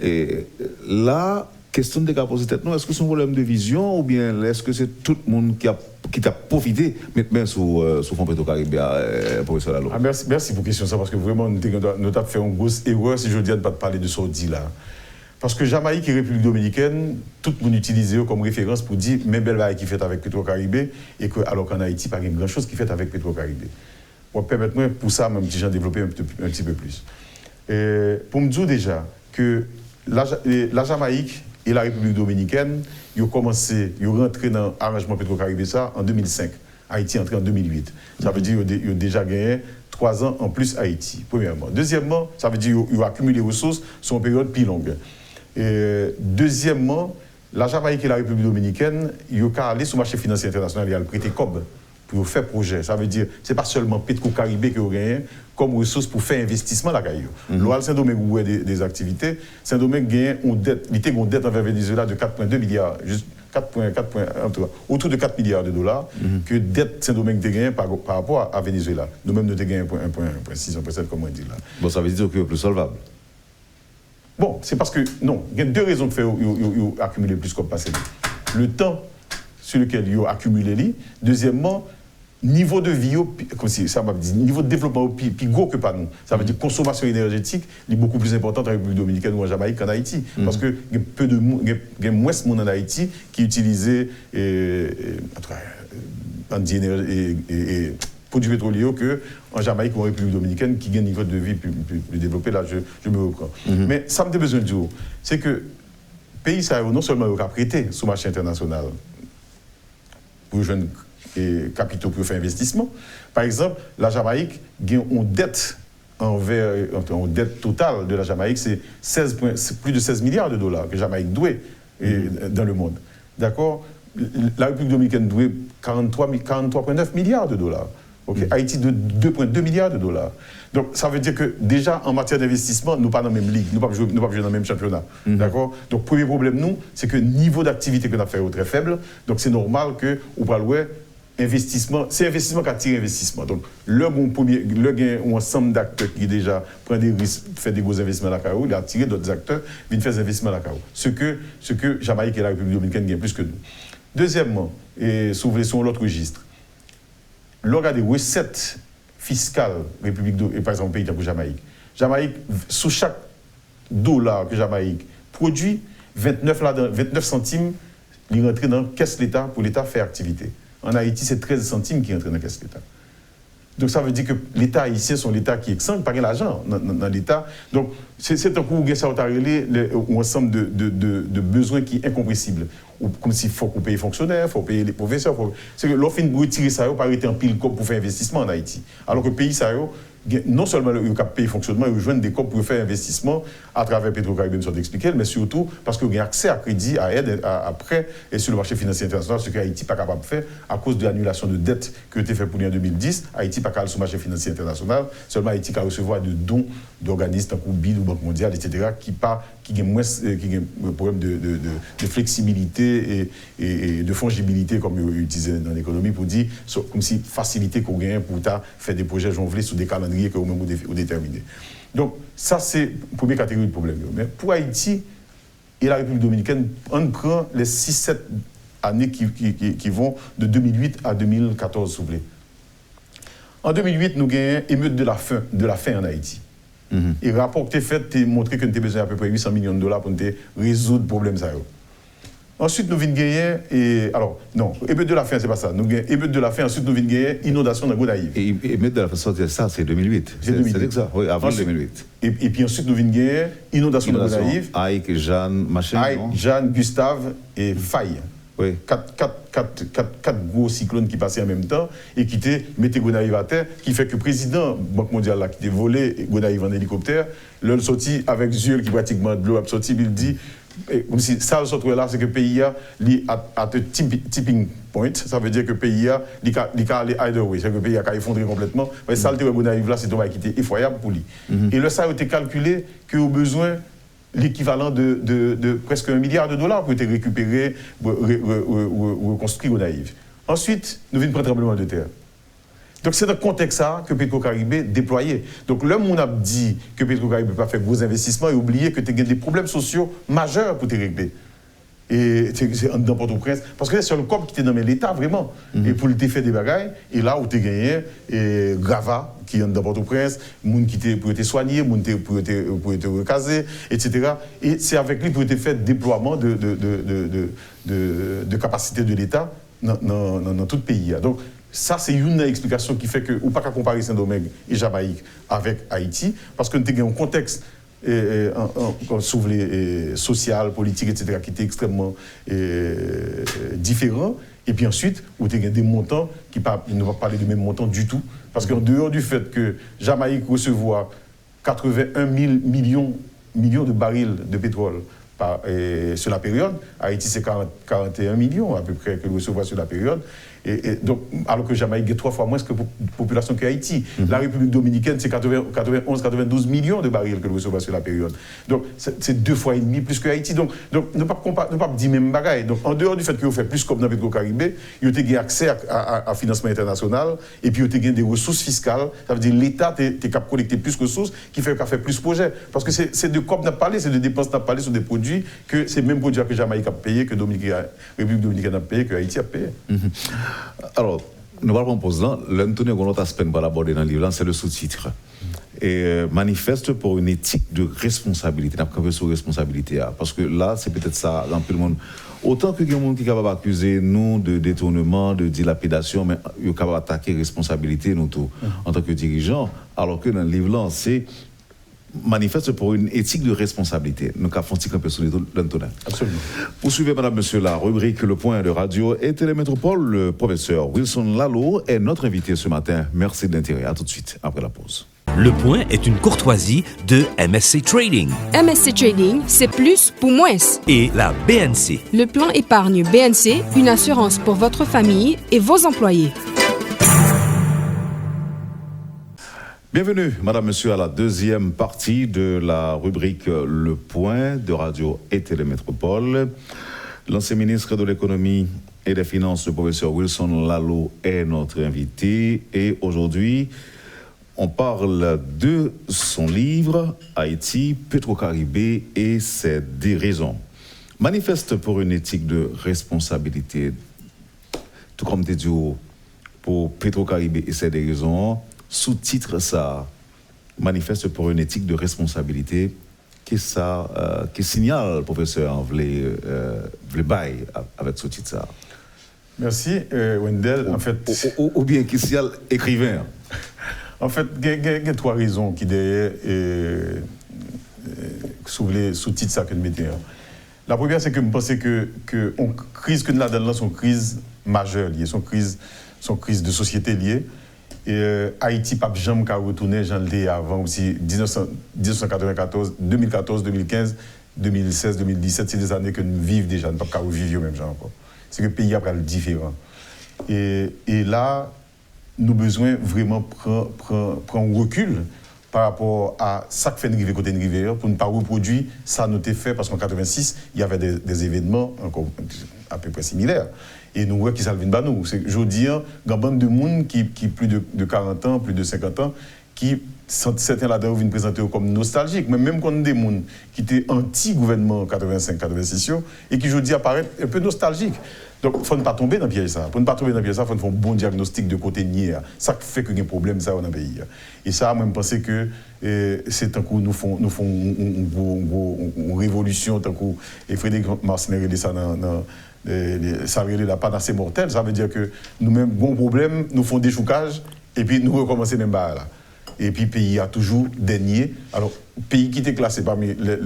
Et là, question de capacité, est-ce que c'est un problème de vision ou bien est-ce que c'est tout le monde qui t'a profité maintenant sous Fonds Petro-Caribé, professeur Lalo? Merci pour la question, parce que vraiment, nous avons fait une grosse erreur si je dis de ne pas parler de Saudi là. Parce que Jamaïque et République dominicaine, tout le monde utilise comme référence pour dire même belle vague qui fait avec Petro-Caribé, et que, alors qu'en Haïti, pas grand-chose qui fait avec Petro-Caribé. Permettez-moi, pour ça, même si j'en développé un petit peu plus. Pour me dire déjà que la Jamaïque et la République dominicaine, ils ont commencé, ils ont rentré dans l'arrangement Petro-Caribé en 2005. Haïti est entré en 2008. Ça veut dire qu'ils ont déjà gagné 3 ans en plus Haïti, premièrement. Deuxièmement, ça veut dire qu'ils ont accumulé les ressources sur une période plus longue. Deuxièmement, la Jamaïque et la République dominicaine, ils ont allé sur le marché financier international et ont prêté COB pour faire projet. Ça veut dire que ce n'est pas seulement Petro-Caribé qui ont gagné comme ressource pour faire investissement à la Caillou. L'OAL Saint-Domingue où il y a des activités, Saint-Domingue gagne une dette envers Venezuela de 4,2 milliards, juste 4,4, autour de 4 milliards de dollars que dette Saint-Domingue a gagné par rapport à Venezuela. Nous-mêmes, nous avons gagné 1,6, 1,7, comme on dit là. Bon, ça veut dire que c'est plus solvable. Bon, c'est parce que, non, il y a 2 raisons qui font qu'ils accumulé plus comme passé. Le temps sur lequel ils ont accumulé, deuxièmement, niveau de vie, comme si ça m'a dit, niveau de développement plus gros que pas nous. Ça veut dire consommation énergétique est beaucoup plus importante en République dominicaine ou en Jamaïque qu'en Haïti. Parce que il y a moins de monde en Haïti qui utilisait produits pétroliers qu'en Jamaïque ou en République dominicaine qui gagne un niveau de vie plus développé. Là, je me reprends. Mais ça me dit besoin de dire, c'est que le pays, ça non seulement il a prêté sur le marché international pour jouer capitaux pour faire investissement. Par exemple, la Jamaïque a une dette totale de la Jamaïque, c'est plus de 16 milliards de dollars que la Jamaïque doit dans le monde. D'accord? La République dominicaine doit 43,9 milliards de dollars. Okay? Haïti de 2,2 milliards de dollars. Donc, ça veut dire que déjà, en matière d'investissement, nous ne sommes pas dans la même ligue, nous ne sommes pas jouer dans le même championnat. D'accord? Donc, premier problème, nous, c'est que le niveau d'activité que nous avons fait est très faible. Donc, c'est normal que, au Paloué, investissement, c'est investissement qui attire investissement. Donc, le gain ou ensemble d'acteurs qui déjà prennent des risques, fait des gros investissements à la CAO, il a attiré d'autres acteurs, viennent faire des investissements à la CAO. Ce que Jamaïque et la République dominicaine gagnent plus que nous. Deuxièmement, et si vous voulez, sur l'autre registre, l'organe des recettes fiscales, et par exemple, pays comme Jamaïque. Jamaïque, sous chaque dollar que Jamaïque produit, 29 centimes, il rentre dans la caisse de l'État pour l'État faire activité. En Haïti, c'est 13 centimes qui rentrent dans la caisse de l'État. Donc ça veut dire que l'État haïtien, son l'État qui exsangue, pas l'argent dans l'État. Donc c'est un coup où ça a un ensemble de besoins qui sont incompressibles. Comme s'il faut payer les fonctionnaires, il faut payer les professeurs. C'est que l'offre de retirer ça, il pas arrêter en pile pour faire investissement en Haïti. Alors que le pays, ça, non seulement il a payé fonctionnement, il joue des COP pour faire investissement à travers Petro-Caribé, nous sommes expliqués, mais surtout parce qu'il y a accès à crédit, à aide, à prêt et sur le marché financier international, ce que Haïti n'est pas capable de faire à cause de l'annulation de dettes qui a été faite pour lui en 2010. Haïti n'est pas capable sur le marché financier international, seulement Haïti qui a recevoir des dons d'organismes comme BID ou Banque mondiale, etc., qui ont moins un problème de flexibilité et de fongibilité, comme ils utilisaient dans l'économie, pour dire, comme si facilité qu'on gagne pour faire des projets jonglés sous des calendriers que vous-même vous déterminez. Donc, ça, c'est la première catégorie de problème. Mais pour Haïti et la République dominicaine, on prend les 6-7 années qui vont de 2008 à 2014, s'il vous plaît. En 2008, nous gagnons émeute de la faim en Haïti. Et le rapport qui est fait a montré que nous avons besoin d'à peu près 800 millions de dollars pour résoudre le problème. Ensuite, nous venons gagner. Alors, non, émeute de la faim, ce n'est pas ça. Nous gagnons émeute de la faim, ensuite, nous venons gagner inondation dans Gonaïve. Et émeute de la faim, ça, c'est 2008. C'est ça, oui, avant ensuite, 2008. Et puis ensuite, nous venons gagner inondation dans Gonaïve. Aïk, Jeanne, machin. Aïk, Jeanne, Gustave et Faye. Oui. Quatre gros cyclones qui passaient en même temps et qui mettaient Gonaïve à terre, qui fait que le président Banque mondiale là, qui était volé Gonaïve en hélicoptère, l'un sorti avec Zuel qui pratiquement de l'eau a sorti, il dit, comme si ça se trouve là, c'est que le pays a un tipping point, ça veut dire que le pays a aller either way, c'est que le pays a effondré complètement, mais ça, le Gonaïve là, c'est un qui était effroyable pour lui. Et là, ça a été calculé qu'au besoin, l'équivalent de presque $1 milliard pour être récupéré, reconstruit Gonaïve. Ensuite, nous venons prendre un tremblement de terre. Donc c'est dans ce contexte-là que Petro-Caribé déployé. Donc là, on a dit que Petro-Caribé n'a pas fait gros investissements et oublié que tu as des problèmes sociaux majeurs pour te régler. Et c'est dans Port-au-Prince. Parce que c'est sur le corps qui était dans l'État, vraiment. Et pour le fait des bagailles, et là où tu as gagné, et Grava, qui est dans Port-au-Prince, moun qui pour être soigné, moun pour être recasé, etc. Et c'est avec lui pour être fait déploiement de capacité de l'État dans tout le pays. Donc, ça, c'est une explication qui fait que, ou pas qu'à comparer Saint-Domingue et Jamaïque avec Haïti, parce que nous avons un contexte social, politique, etc., qui était extrêmement différent. Et puis ensuite, vous avez des montants qui ne vont pas parler du même montant du tout. Parce qu'en dehors du fait que Jamaïque recevoir 81 000 millions de barils de pétrole sur la période, Haïti c'est 41 millions à peu près que recevoir sur la période. Et donc, alors que Jamaïque est 3 fois moins que population que Haïti. La République dominicaine, c'est 92 millions de barils que nous recevons sur la période. Donc, c'est 2 fois et demi plus que Haïti. Donc ne pas dire même bagaille. Donc, en dehors du fait que vous faites plus comme dans le Petro-Caribé, vous avez accès à financement international et puis vous avez des ressources fiscales. Ça veut dire que l'État est capable de collecter plus de ressources qui fait qu'on fait plus de projets. Parce que c'est de quoi on a parlé, c'est de dépenses qu'on a parlé sur des produits que c'est même produits que Jamaïque a payé, que la République dominicaine a payé, que Haïti a payé. Alors, nous allons poser là, l'Antonio Gonot aspect pour l'aborder dans le livre, c'est le sous-titre. Et manifeste pour une éthique de responsabilité, n'a pas sur responsabilité. Parce que là, c'est peut-être ça, dans tout le monde. Autant que il y a des gens qui sont capables d'accuser nous de détournement, de dilapidation, mais ils sont capables d'attaquer responsabilité, nous tous, en tant que dirigeants, alors que dans le livre là, c'est manifeste pour une éthique de responsabilité. Nous avons un peu sur l'Antonin. Absolument. Poursuivez, madame, monsieur, la rubrique Le Point de Radio et Télémétropole. Le professeur Wilson Lalo est notre invité ce matin. Merci de l'intérêt. À tout de suite, après la pause. Le Point est une courtoisie de MSC Trading MSC Trading, c'est plus pour moins. et la BNC. Le plan épargne BNC, une assurance pour votre famille et vos employés. Bienvenue, madame, monsieur, à la deuxième partie de la rubrique Le Point de Radio et Télémétropole. L'ancien ministre de l'économie et des finances, le professeur Wilson Lalo, est notre invité. Et aujourd'hui, on parle de son livre Haïti, Petro-Caribé et ses déraisons. Manifeste pour une éthique de responsabilité, tout comme tu dis pour Petro-Caribé et ses déraisons. Sous-titre ça, manifeste pour une éthique de responsabilité. Qu'est-ce ça, qui signale, professeur, voulait bailler avec ce titre ça? Merci, Wendell. En fait, ou bien qui signale écrivain. En fait, il y a 3 raisons qui derrière sous-titre ça que nous mettons. La première, c'est que je pense que la crise que nous avons là, c'est une crise majeure liée, c'est une crise de société liée. Et Haïti pas jamais qu'à retourner j'en l'ai avant aussi 1994, 2014, 2015, 2016, 2017, c'est des années que nous vivons déjà, nous ne pouvons pas revivre même genre encore. C'est que le pays a pris le différent. Et là, nous avons besoin vraiment prendre un recul par rapport à ça que fait une rivière côté de rivière pour ne pas reproduire ça nous a fait parce qu'en 86 il y avait des événements encore à peu près similaires. Et nous voyons qui salvent une banou. Je veux dire, il y a une bande de monde qui plus de 40 ans, plus de 50 ans, qui certains là-dedans viennent présenter comme nostalgiques, mais même quand on a des gens qui étaient anti-gouvernement 85-86 et qui aujourd'hui apparaissent un peu nostalgiques. Donc, il ne faut pas tomber dans le piège ça. Pour ne pas tomber dans le piège ça, il faut faire un bon diagnostic de côté nier. Ça fait qu'il y a un problème ça dans le pays. Et ça, moi, je pense que c'est un coup nous font une révolution, tant coup et Frédéric Marcinet dit ça dans ça ne la pas assez mortel, ça veut dire que nous-mêmes, bon problème, nous faisons des choucages et puis nous recommençons même là. Et puis le pays a toujours dénié. Alors, pays qui était classé parmi les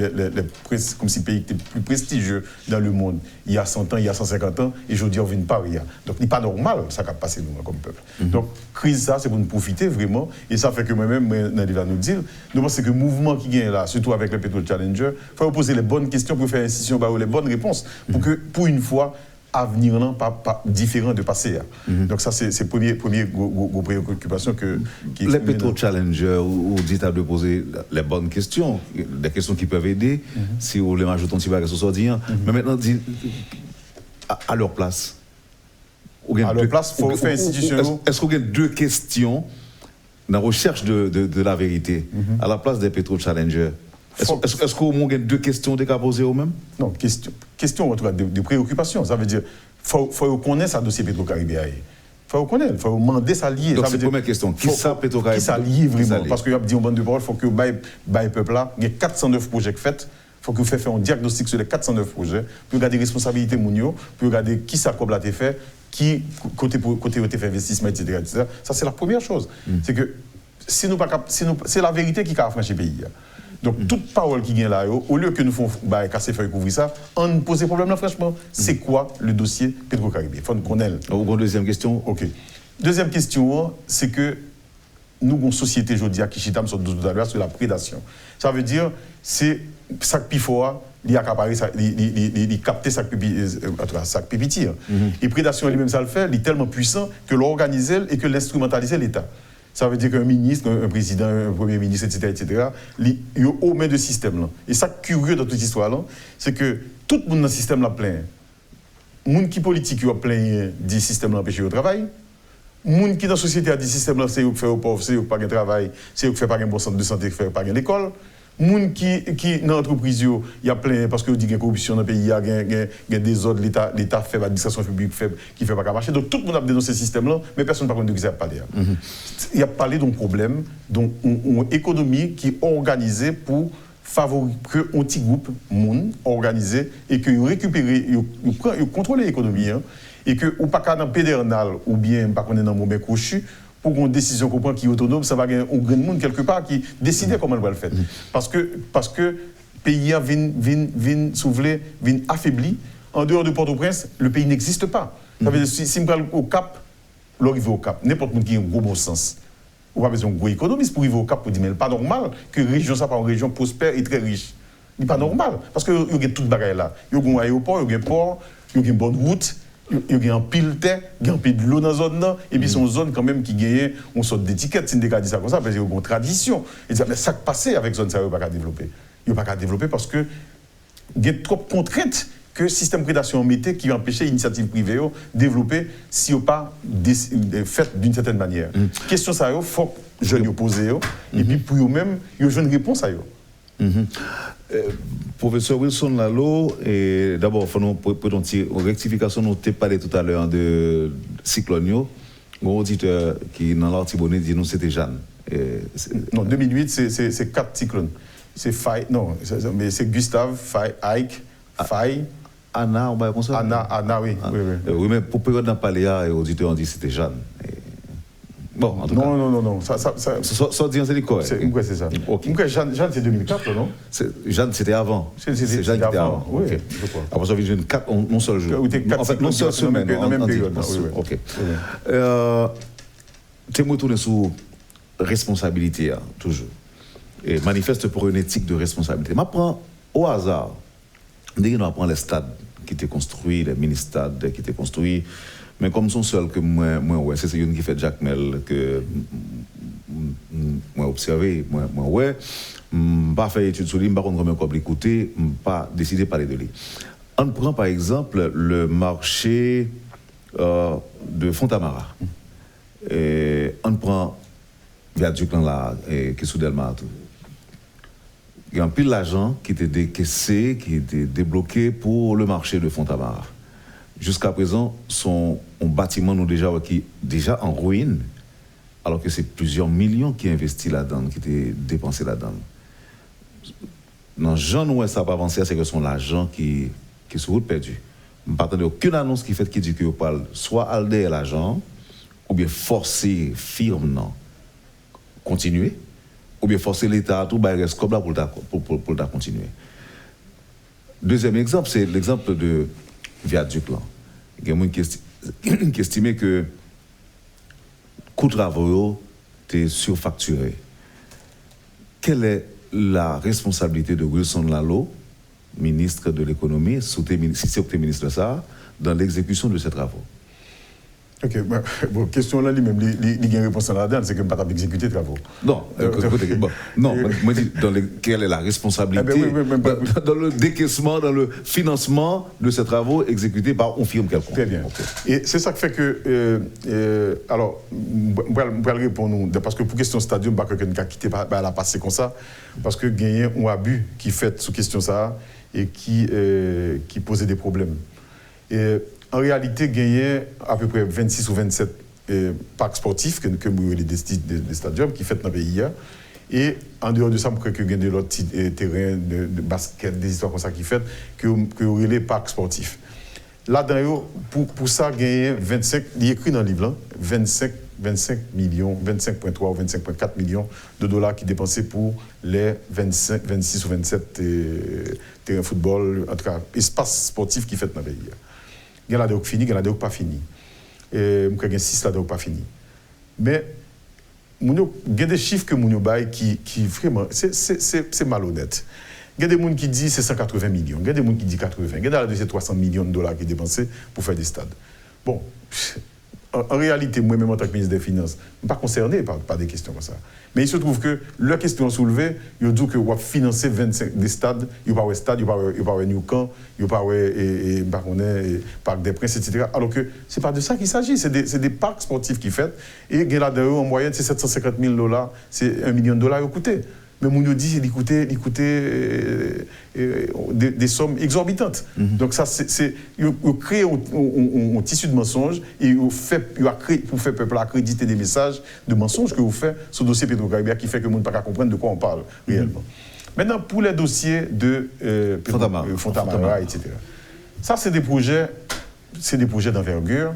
comme si le pays était plus prestigieux dans le monde, il y a 100 ans, il y a 150 ans, et aujourd'hui on vient de Paris. Donc, il n'est pas normal, ça qui a passé nous comme peuple. Donc, crise ça, c'est pour nous profiter vraiment, et ça fait que moi-même, Nadi va nous dire, nous pensons que le mouvement qui vient là, surtout avec le Petro Challenger, il faut poser les bonnes questions pour faire institution, les bonnes réponses, pour que, pour une fois, avenir là pas différent de passé. Donc ça c'est première préoccupation qui les Petro Challenger ou dit à de poser les bonnes questions, des questions qui peuvent aider si vous voulez ajouter un petit bagage sur ça. Mais maintenant dit à leur place. À leur place, il faut faire institutionnel. Est-ce qu'on a 2 questions dans la recherche de la vérité à la place des Petro Challenger? Est-ce qu'au moins il y a 2 questions à poser au même? Non, question en tout cas de préoccupation. Ça veut dire faut connaître ça dossier Petro-Caribé. Faut connaître, il faut demander ça lié. Donc c'est la première question. Qui ça Petro-Caribé? Qui ça lié vraiment? Parce qu'il y a dit en bande de parole, il faut que le peuple là, il y a 409 projets faits. Il faut que vous fassiez un diagnostic sur les 409 projets, pour regarder les responsabilités mounio, pour regarder qui ça comme l'a été fait, qui côté fait investissement, etc. Ça, c'est la première chose. C'est que c'est la vérité qui a franchi le pays. Donc, toute parole qui vient là, au lieu que nous faisons casser feuille couvrir ça, on nous pose des problèmes là, franchement. C'est quoi le dossier Petro-Caribé? Il faut qu'on ait. Deuxième question. OK. Deuxième question, c'est que nous avons une société aujourd'hui qui chita sur la prédation. Ça veut dire, c'est ça qui faut, il accaparer, il capter ça qui tire. Et prédation lui-même, ça le fait, il est tellement puissant que l'organiser et que l'instrumentaliser l'État. Ça veut dire qu'un ministre, un président, un premier ministre, etc., il est au main de système là. Et ça curieux dans toute histoire là, c'est que tout le monde dans le système là plein. Les gens qui politique a plein du système là empêcher au travail. Les gens qui dans la société a dit système là c'est eux qui fait aux pauvres, c'est eux qui pas de travail, c'est eux qui fait pas un bon centre de santé, qui fait pas l'école. Les gens qui dans l'entreprise il y a plein parce que dit qu'il y a corruption dans le pays, il y a des ordres, l'État fait, l'administration publique fait qui fait pas marcher. Donc tout le monde a dénoncé ce système là, mais personne n'a pas de qui ça parler. Il y a parlé d'un problème, donc une économie qui est organisée pour favoriser qu'un petit groupe monde organisé et que récupérer, contrôler l'économie et que ou pas dans pédernal ou bien pas qu'on est dans mauvais crochu pour une décision qu'on prend qui est autonome, ça va gagner un grand monde quelque part qui décide comment elle va le faire. Parce que pays vient s'ouvrir, vient affaibli. En dehors de Port-au-Prince, le pays n'existe pas. Ça veut dire si on va au Cap, l'arrivée au Cap, n'importe qui a un gros bon sens. On n'a pas besoin d'un gros économiste pour arriver au Cap pour dire mais c'est pas normal que région ça pas une région prospère et très riche. Ce n'est pas normal parce que il y a toute bagaille là. Il y a un aéroport, il y a un port, il y a une bonne route. Il y a un pile de terre, il y a un pile de l'eau dans la zone là, et puis c'est une zone quand même qui gagne une sorte d'étiquette, si on dit ça comme ça, parce qu'il y a une tradition. Et mais ça qui passe avec zone ça, il n'y a pas qu'à développer. Il n'y a pas qu'à développer parce que il y a trop de contraintes que le système de prédation mettait qui empêchait l'initiative privée de développer si on pas fait d'une certaine manière. Question ça, il faut que je lui pose, et puis pour eux-mêmes, il y a une réponse à eux. Professeur Wilson Lalo, d'abord, il faut une rectification, nous avons parlé tout à l'heure de cyclone. Mon auditeur qui dans l'Artibonite dit nous c'était Jeanne. Non, 2008, c'est 4 cyclones. C'est Faye, non, mais c'est Gustave, Faye, Ike, Faye. Anna, on va comme ça. Anna, oui. Oui, mais pour période dans le Paléa, les auditeurs ont dit c'était Jeanne. Bon, en tout cas. Non. Ça dit c'est quoi? Pourquoi c'est ça? Jeanne, c'est 2004, non? Jeanne, c'était avant. C'est Jeanne qui était avant. Oui, je crois. Après, ça veut dire 4, non seul jour. En fait, non seule semaine. Dans la même période. Ok. Tu me retournes sur responsabilité, toujours. Et manifeste pour une éthique de responsabilité. Je prends au hasard, dès qu'on apprend les stades qui étaient construits, les mini-stades qui étaient construits, mais comme son seul que moi ouais, c'est une qui fait Jacques Mel que moi observé, moi ouais, pas fait étude sur lui, pas contre comment l'écouter, pas décidé de parler de lui. On prend par exemple le marché de Fontamara. Et on prend viaduc là qui est sous Delmar. Il y a un pile d'argent qui était décaissé, qui était débloqué pour le marché de Fontamara. Jusqu'à présent, un bâtiment nous déjà en ruine, alors que c'est plusieurs millions qui investis là-dedans, qui étaient dépensés là-dedans. Dans Jean où ça n'a pas avancé, c'est que son l'argent qui est sur route perdu. Je ne m'attendais aucune annonce qui dit que parle soit alder l'argent, ou bien forcer firme non continuer, ou bien forcer l'État à tout bailler comme là pour continuer. Deuxième exemple, c'est l'exemple de viaduc là. Il y a des gens qui estiment que le coût de travaux est surfacturé. Quelle est la responsabilité de Wilson Lalo, ministre de l'économie, si c'est ministre de ça, dans l'exécution de ces travaux? Ok, bon, question là, lui-même, il y a une réponse à la dernière, c'est que je ne peux pas exécuter les travaux. Non, moi je dis, quelle est la responsabilité dans le décaissement, dans le financement de ces travaux exécutés par une firme quelconque. Très bien. Okay. Et c'est ça qui fait que, alors, je vais répondre, parce que pour question stadium, je ne vais pas quitter la passer comme ça, parce que il y a un abus qui fait sous question ça et qui posait des problèmes. En réalité, il y a à peu près 26 ou 27 parcs sportifs que nous avons des stadiums qui font dans le pays. Et en dehors de ça, je crois qu'il y a d'autres terrains de basket, des histoires comme ça qui font que les parcs sportifs. Là-dedans, pour ça, gagner 25, il est écrit dans le livre, 25 millions, 25,3 ou 25,4 millions de dollars qui dépensés pour les 26 ou 27 terrains de football, en tout cas, espace sportif qui fait dans le pays. Il y a là qui fini, il y a là qui pas fini. Et il y a 6 là qui pas fini. Mais il y a des chiffres que Mounio bail qui vraiment, c'est malhonnête. Il y a des gens qui disent c'est 180 millions, il y a des gens qui disent 80, il y a des 300 millions de dollars qui sont dépensés pour faire des stades. Bon, en réalité, moi-même en tant que ministre des Finances, je ne suis pas concerné par des questions comme ça. Mais il se trouve que la question soulevée, il dit que on va financer 25 des stades, il n'y a pas de stade, il n'y a pas de New Camp, il n'y a pas de Parc des Princes, etc. Alors que ce n'est pas de ça qu'il s'agit, c'est des parcs sportifs qui fait. Et là-dedans, en moyenne, c'est 750 000 $, c'est $1 million à coûter. Mais Mounio dit c'est d'écouter des sommes exorbitantes. Donc ça, il crée un tissu de mensonges et pour faire peuple accréditer des messages de mensonges que vous faites sur le dossier Petro-Caribéa qui fait que le monde ne peut pas comprendre de quoi on parle réellement. Maintenant, pour les dossiers de Fontamara, etc. Ça, c'est des projets d'envergure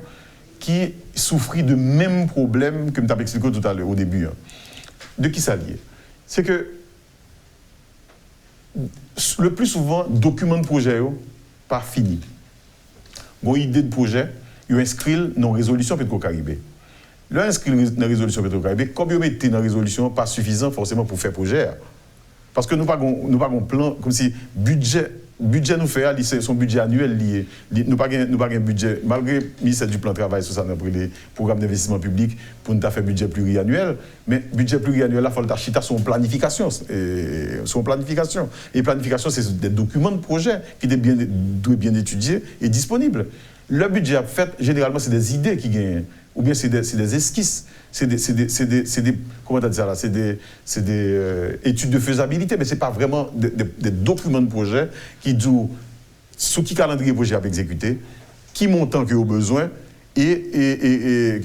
qui souffrent de mêmes problèmes que je t'avais expliqué tout à l'heure au début. De qui ça lié? C'est que le plus souvent, document de projet n'est pas fini. Bon, idée de projet, ils inscrivent dans la résolution Petro-Caribé. Là, inscrivent dans la résolution Petro-Caribé, comme ils mettent dans la résolution, pas suffisant forcément pour faire projet. Parce que nous n'avons pas un plan, comme si budget nous fait, c'est son budget annuel lié. Nous n'avons pas un budget, malgré le ministère du plan de travail, sur ça, dans les programmes d'investissement public, pour nous faire un budget pluriannuel. Mais budget pluriannuel, il faut acheter son planification. Et planification, c'est des documents de projet qui doivent bien étudiés et disponibles. Le budget fait, généralement, c'est des idées qui gagnent. Ou bien c'est des esquisses, c'est des comment on dit ça là, c'est des études de faisabilité, mais c'est pas vraiment des documents de projet qui disent sous qui calendrier projet à exécuter, qui montant qu'il y a besoin et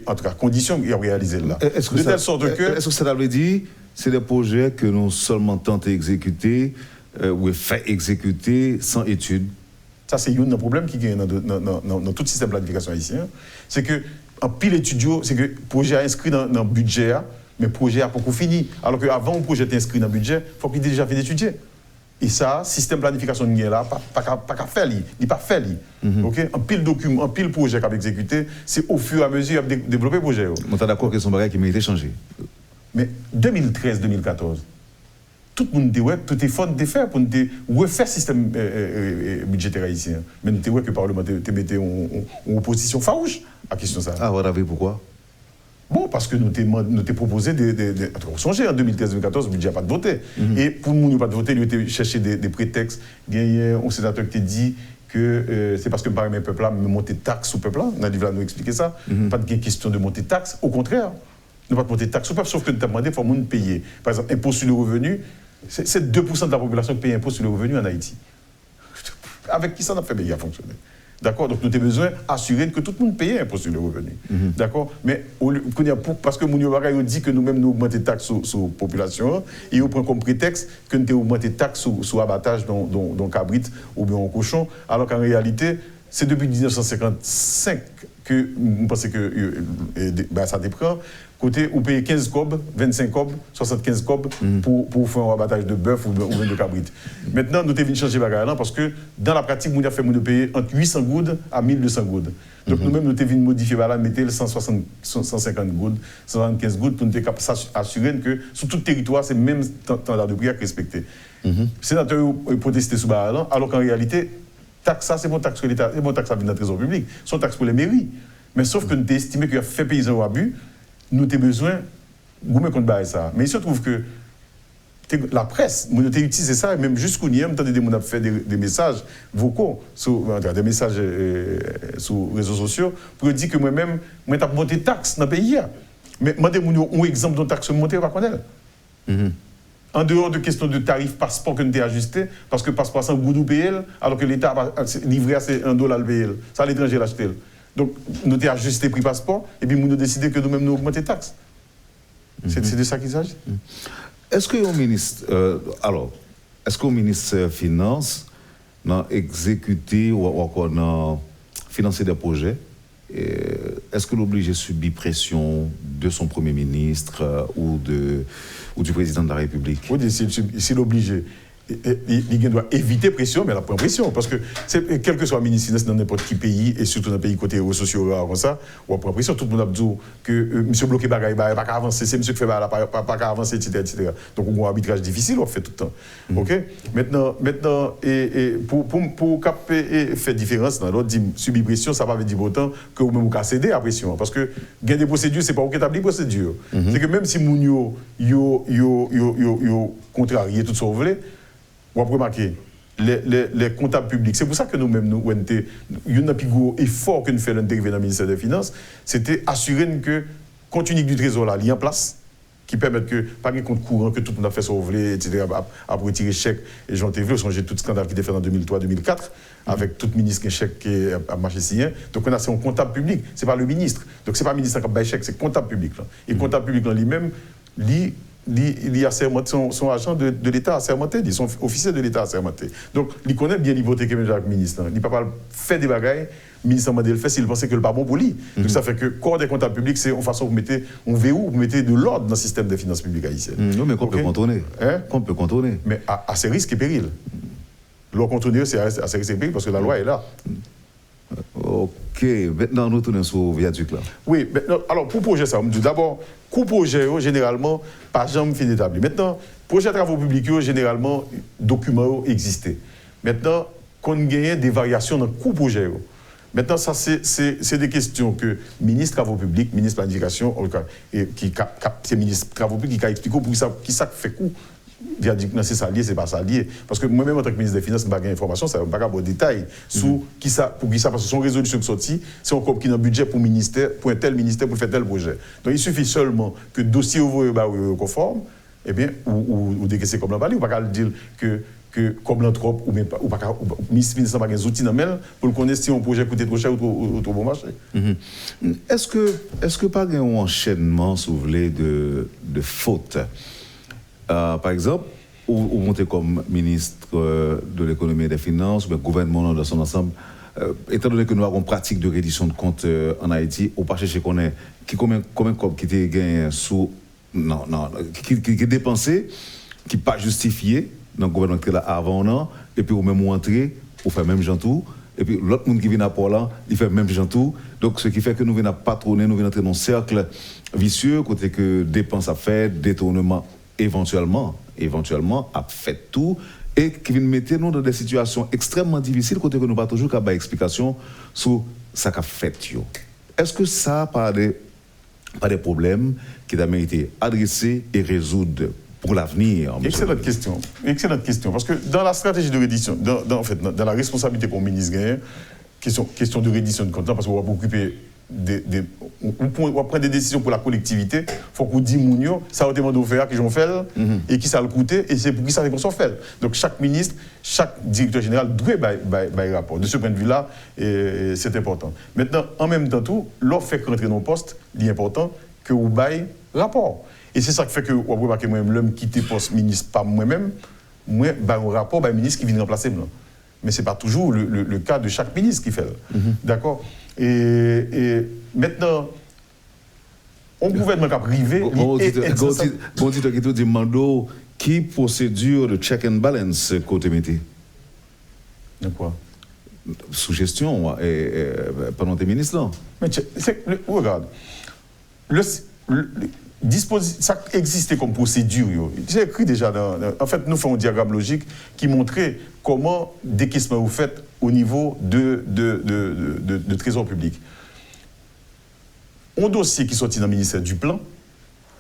en tout cas conditions qu'il y a réalisé là. Est-ce que ça veut dire c'est des projets que nous seulement tenté exécuter ou fait exécuter sans études? Ça, c'est un problème qui est dans tout le système de planification haïtien. C'est que, en pile étudiant, c'est que le projet est inscrit dans le budget, mais le projet n'a pas encore fini. Alors qu'avant, le projet est inscrit dans le budget, il faut qu'il ait déjà fait d'étudier. Et ça, le système de planification n'est là, pas qu'à faire, il n'est pas fait. Okay? En pile document, en pile projet qu'il a exécuté, c'est au fur et à mesure qu'il a développé le projet. On est d'accord que son bagage qui mérite changer. Mais 2013-2014, tout le monde dit ouais, tout est fort de faire pour nous refaire le système budgétaire haïtien. Mais nous disons que le Parlement te mettait en opposition farouche à la question de ça. Ah, voilà, pourquoi? Bon, parce que nous t'ai proposé on songeait en 2013-2014, le budget n'a pas de voter. Et pour nous, n'a pas de voter, il a cherché des prétextes. Il y a un sénateur qui t'a dit que c'est parce que par exemple, peuple là, me monter taxe au peuple là. On a dit là nous expliquer ça. Pas de question de monter taxe. Au contraire, ne pas monter taxe au peuple, sauf que nous t'avons demandé, il faut nous payer. Par exemple, impôt sur le revenu. C'est 2% de la population qui paye impôt sur le revenu en Haïti. Avec qui ça n'a fait bien fonctionner? D'accord? Donc nous avons besoin d'assurer que tout le monde paye impôt sur le revenu. D'accord? Mais parce que Mounio Bagay dit que nous-mêmes nous augmentons les taxes sur la population, et on prend comme prétexte que nous avons augmenté les taxes sur l'abattage dans cabrit ou bien en cochon, alors qu'en réalité, c'est depuis 1955 que vous pensez que ça dépend. Côté, vous payez 15 cob, 25 cob, 75 cob pour faire un abattage de bœuf ou de cabrit. Maintenant, nous devons changer la parce que dans la pratique, nous avons payé entre 800 goudes à 1200 goudes. Donc nous-mêmes, nous devons modifier la mettre 150 goudes, 175 goudes pour nous assurer que sur tout le territoire, c'est le même standard de prix à respecter. Les sénateurs ont protesté sur la alors qu'en réalité, taxe ça, c'est bon taxe pour l'État, c'est bon taxe à le trésor public, c'est taxe pour les mairies. Mais sauf que nous avons estimé qu'il y a fait paysan au abus. Nous avons besoin de contre ça. Mais il se trouve que la presse, nous avons utilisé ça, et même jusqu'au nier, nous avons fait des messages vocaux, des messages sur les réseaux sociaux, pour dire que moi-même, je vais monter taxes dans le pays. Mais je vais un exemple de taxe montée, on va connaître. En dehors de question de tarif passeport que nous avons ajusté, parce que passeport sans goût payer, alors que l'État a livré à $1 le payer. Ça, l'étranger l'a acheté. Donc, nous avons ajusté le prix passeport et puis nous avons décidé que nous-mêmes nous augmenter les taxes. C'est de ça qu'il s'agit. Est-ce que au ministre, Finance, dans exécuter ou encore dans financer des projets, est-ce que l'obligé subit pression de son Premier ministre ou du président de la République? Oui, c'est l'obligé. Il doit éviter pression, mais elle prend pression. Parce que quel que soit le ministre dans n'importe quel pays, et surtout dans un pays côté réseaux sociaux comme ça, on prend pression. Tout le monde a dit que monsieur bloqué bagaille, pas qu'à avancer, c'est monsieur qui fait pas qu'à avancer, etc. Donc on a un arbitrage difficile, on fait tout le temps. OK? Maintenant, pour faire différence, dans l'autre dit subir pression, ça ne veut pas dire autant que vous même céder à pression. Parce que gagner des procédures, ce n'est pas vous qui établit procédure. C'est que même si moun yo contrarié tout ce que vous voulez, vous avez remarqué, les comptables publics, c'est pour ça que nous-mêmes, nous, il y a un plus gros effort que nous faisons dans le ministère des Finances, c'était assurer que le compte unique du Trésor là, est en place, qui permet que, pas de compte courant, que tout le monde a fait son volet, etc., à retirer chèque. Et j'en ai vu, on tout scandale qui était fait en 2003-2004, avec tout ministre qui a chèque qui a marché signé. Donc on a c'est un comptable public, ce n'est pas le ministre. Donc ce n'est pas le ministre qui a payé chèque, c'est le comptable public. Là. Et le comptable public lui-même, il a son agent de l'État assermenté, son officier de l'État assermenté. Donc, il connaît bien l'hypothèque même avec le ministre. Il ne peut pas faire des bagailles, le ministre a le fait s'il pensait que le pas bon pour lui. Donc, ça fait que le corps des comptables publics, c'est une façon où vous mettez un verrou, vous mettez de l'ordre dans le système des finances publiques haïtiennes. Non, mais qu'on peut contourner. Qu'on peut contourner. Mais à ses risques et périls. Le contourner, c'est à ses risques et périls parce que la loi est là. Ok, maintenant nous tournons sur le viaduc là. Oui, alors pour projet ça, on me dit d'abord, coût projet, généralement, pas jamais fin d'établir. Maintenant, projet de travaux publics, généralement, documents existent. Maintenant, qu'on gagne des variations dans le coût projet. Maintenant, ça, c'est des questions que le ministre des Travaux publics, le ministre de la Planification, c'est le ministre des Travaux publics qui a expliqué pour qui ça fait coût. Il a dit que c'est ça lié, c'est pas ça lié. Parce que moi-même, en tant que ministre des Finances, je n'ai pas d'informations, ça ne va pas avoir de détails sur qui ça, pour qui ça, parce que son résolution qui sortie, c'est encore qui a un budget pour un tel ministère, pour faire tel projet. Donc il suffit seulement que le dossier est conforme, eh bien, ou décaisser comme l'emballé, ou pas dire que comme l'anthrope, ou même pas, ou pas, le ministre n'a pas des outils dans le pour le connaître si un projet coûte trop cher ou trop bon marché. Est-ce que pas un enchaînement, si vous voulez, de fautes? Par exemple, vous montez comme ministre de l'économie et des finances, ou le gouvernement dans son ensemble, étant donné que nous avons une pratique de reddition de comptes en Haïti, au pas chercher combien qui était gagné sous qui est dépensé, qui n'est pas justifié dans le gouvernement qui est là avant an, et puis au même entrer, on fait même jantou, et puis l'autre monde qui vient à Port-là, il fait même jantou. Donc ce qui fait que nous venons patronner, nous venons entrer dans un cercle vicieux, côté que dépenses à faire, détournement éventuellement a fait tout et qui vient mettre nous dans des situations extrêmement difficiles côté que nous pas toujours qu'à avoir explication sur ça qu'a fait. Est-ce que ça pas des problèmes qui doivent mériter adressés et résoudre pour l'avenir? Excellente question parce que dans la stratégie de reddition dans la responsabilité pour le ministre gagnant, question de reddition de comptes parce qu'on va occuper on va prendre des décisions pour la collectivité, il faut qu'on dise mounio, ça a été demandé au faire, qui j'en fais, et qui ça le coûté, et c'est pour qui ça qu'on s'en fait. Donc chaque ministre, chaque directeur général doit bailler rapport. De ce point de vue-là, c'est important. Maintenant, en même temps, l'offre fait rentrer dans le poste, il est important que vous baillez rapport. Et c'est ça qui fait que, vous remarquez moi-même, l'homme qui était poste ministre, pas moi-même, moi, baille un rapport, baille un ministre qui vient remplacer moi. Mais ce n'est pas toujours le cas de chaque ministre qui fait. D'accord? Et maintenant, on gouvernement qui a privé. Bon titre qui te demande qui procédure de check and balance côté métier. De quoi? Sous gestion pendant tes ministres là. Mais regarde, ça existait comme procédure. J'ai écrit déjà en fait, nous faisons un diagramme logique qui montrait comment décaissement vous faites au niveau de trésor public. Un dossier qui sortit dans le ministère du Plan,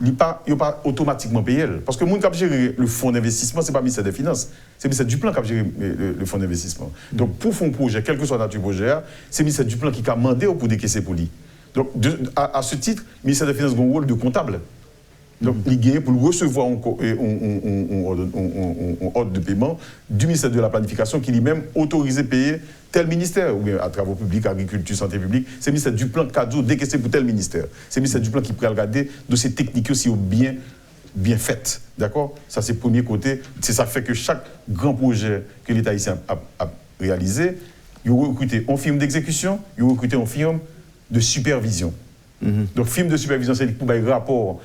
il n'est pas automatiquement payé. Parce que le monde qui a géré le fonds d'investissement, ce n'est pas le ministère des Finances, c'est le ministère du Plan qui a géré le fonds d'investissement. Donc pour faire un projet, quel que soit la nature du projet, c'est le ministère du Plan qui a demandé pour décaisser pour lui. Donc à ce titre, le ministère des Finances a un rôle de comptable. Donc, il gagne pour recevoir un ordre de paiement du ministère de la Planification qui lui-même autorisé à payer tel ministère, ou bien à travaux publics, agriculture, santé publique. C'est le ministère du Plan qui a décaissé pour tel ministère. C'est le ministère du Plan qui peut regarder de ces techniques aussi bien faites. D'accord? Ça, c'est le premier côté. C'est ça qui fait que chaque grand projet que l'État ici réalisé, ils ont recruté un film d'exécution, ils ont recruté un film de supervision. Donc, film de supervision, c'est pour un rapport,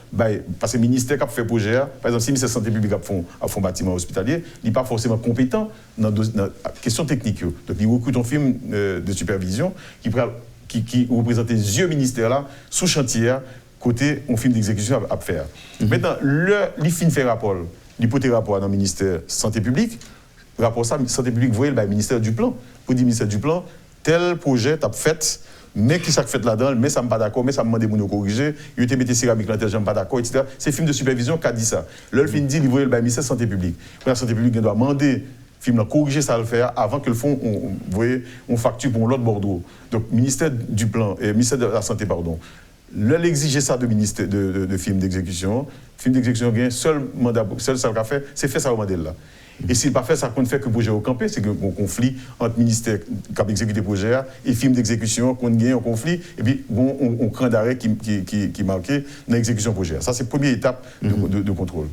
parce que le ministère qui a fait projet, par exemple, si le ministère de la Santé publique a fait un bâtiment hospitalier, il n'est pas forcément compétent dans la question technique. Donc, il recrute un film de supervision qui représente les yeux ministère là, sous chantier, côté un film d'exécution à faire. Maintenant, le film fait rapport, l'hypothèse rapport dans le ministère de la Santé publique, rapport ça, Santé publique, vous voyez, le ministère du Plan. Pour dire ministère du Plan, tel projet t'a fait, mais qui s'est fait là-dedans, mais ça ne pas d'accord, mais ça me demande de corriger, il était mis céramique là, je ne pas d'accord, etc. C'est film de supervision qui a dit ça. Le film dit, il voyait le ministère de la Santé publique. La Santé publique doit demander film là, corriger ça à le faire avant que le fond, vous voyez, on facture pour l'autre Bordeaux. Donc, ministère du Plan, ministère de la Santé, pardon. L'exiger ça de ministère de film d'exécution. Film d'exécution, il y a un seul mandat, seul qu'a fait, c'est faire ça au mandat là. Et s'il n'a pas fait ça, qu'on ne fait que le projet au campé, c'est un conflit entre le ministère qui a exécuté le projet et film d'exécution, qu'on gagne un conflit, et puis on craint d'arrêt qui marquait dans l'exécution du projet. Ça, c'est la première étape de contrôle.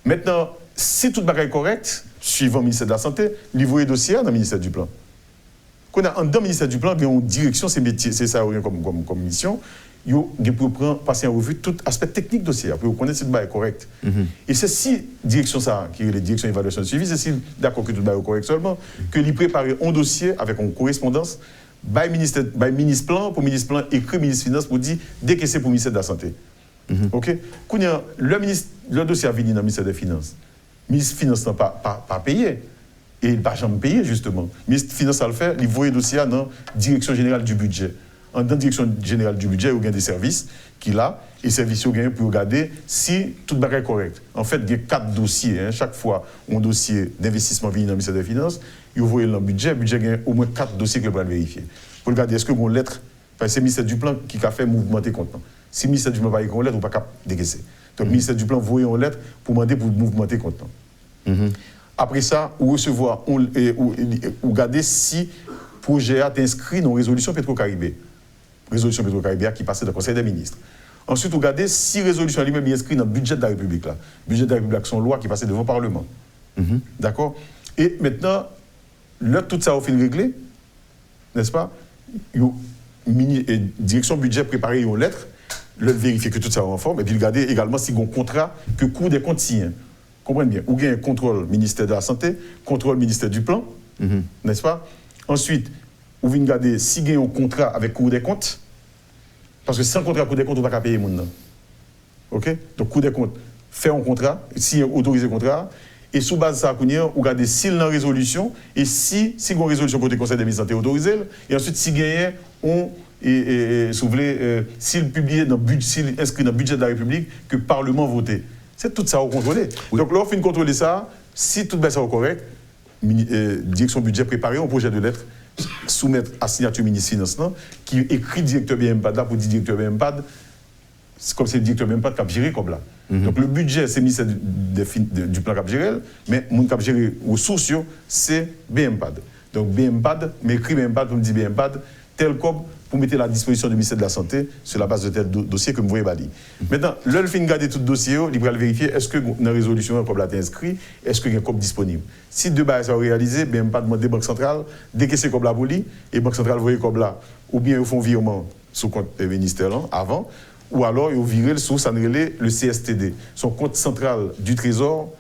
Maintenant, si tout le bagage est correct, suivant le ministère de la Santé, il voit le dossier dans le ministère du Plan. Quand on a dans le ministère du Plan, il y a une direction, c'est métier, c'est ça comme mission. Il faut passer en revue tout aspect technique du dossier, pour connaître si le bail est correct. Et c'est si direction ça, qui est la direction d'évaluation de suivi, c'est si d'accord que tout le bail est correct seulement, que lui préparer un dossier avec une correspondance, ministre Plan, pour ministre Plan, écrit ministre Finance pour dire décaisser pour le ministère de la Santé. OK? Quand le dossier a venu dans le ministère des Finances, le ministre des Finances n'a pas payé. Et il n'a pas jamais payé, justement. Le ministre des Finances a le fait, il voit le dossier dans la direction générale du budget. Dans la direction générale du budget, il y a des services qu'il a, et les services il y a pour regarder si tout le bagage est correct. En fait, il y a 4 dossiers. Chaque fois, un dossier d'investissement vient dans le ministère des Finances, il voit dans le budget il y a au moins 4 dossiers qu'il va vérifier. Pour regarder, est-ce que mon lettre, c'est le ministère du Plan qui a fait mouvementer compte. Si le ministère du Plan n'a pas une lettre, on ne peut pas décaisser. Donc, le ministère du Plan voit une lettre pour demander pour mouvementer compte. Après ça, ou recevoir, ou regarder si le projet a été inscrit dans la résolution Petro-Caribé. Résolution Petro-Caribé qui passait dans le Conseil des ministres. Ensuite, regardez si la résolution elle-même est inscrite dans le budget de la République. Le budget de la République, c'est une loi qui passait devant le Parlement. D'accord? Et maintenant, là, tout ça a fini réglé, n'est-ce pas? Direction budget préparé une lettre, le vérifier que tout ça est en forme, et puis regarder également si il y a un contrat que Cour des comptes signe. Comprenez bien. Ou il y a un contrôle ministère de la Santé, contrôle ministère du Plan, n'est-ce pas? Ensuite, ou vous regardez s'il y a un contrat avec Cour des comptes, parce que sans contrat Cour des comptes, on ne va pas payer les gens. OK? Donc, Cour des comptes fait un contrat, s'il y a autorisé le contrat, et sous base de ça, vous regardez s'il y a une résolution, et si il y a une résolution pour le Conseil des ministres de la Santé autorisé, et ensuite, s'il y a s'il publié s'il inscrit dans le budget de la République, que le Parlement voté. C'est tout ça à contrôler. Oui. Donc, là, on fait contrôler ça, si tout ça est correct, direction budget préparé un projet de lettre, soumettre à signature ministre Finance, qui écrit directeur BMPAD là pour dire directeur BMPAD, c'est comme c'est le directeur BMPAD qui a géré comme là. Donc le budget, c'est le ministère du plan qui a géré, mais mon qui a géré aux ressources, c'est BMPAD. Donc BMPAD, mais écrit BMPAD pour me dire BMPAD, tel comme pour mettre à la disposition du ministère de la Santé sur la base de tel dossier que vous voyez bali. Maintenant, là, le fin de garder tout le dossier, il va vérifier est-ce que dans la résolution, comme là, inscrit, est-ce qu'il y a un code disponible. Si deux bases sont réalisées, bien pas demander Banque centrale, décaisser comme là pour lui, et Banque centrale voyez comme là, ou bien ils font virement sous compte ministère là, avant, ou alors ils virent sous le CSTD, son compte central du Trésor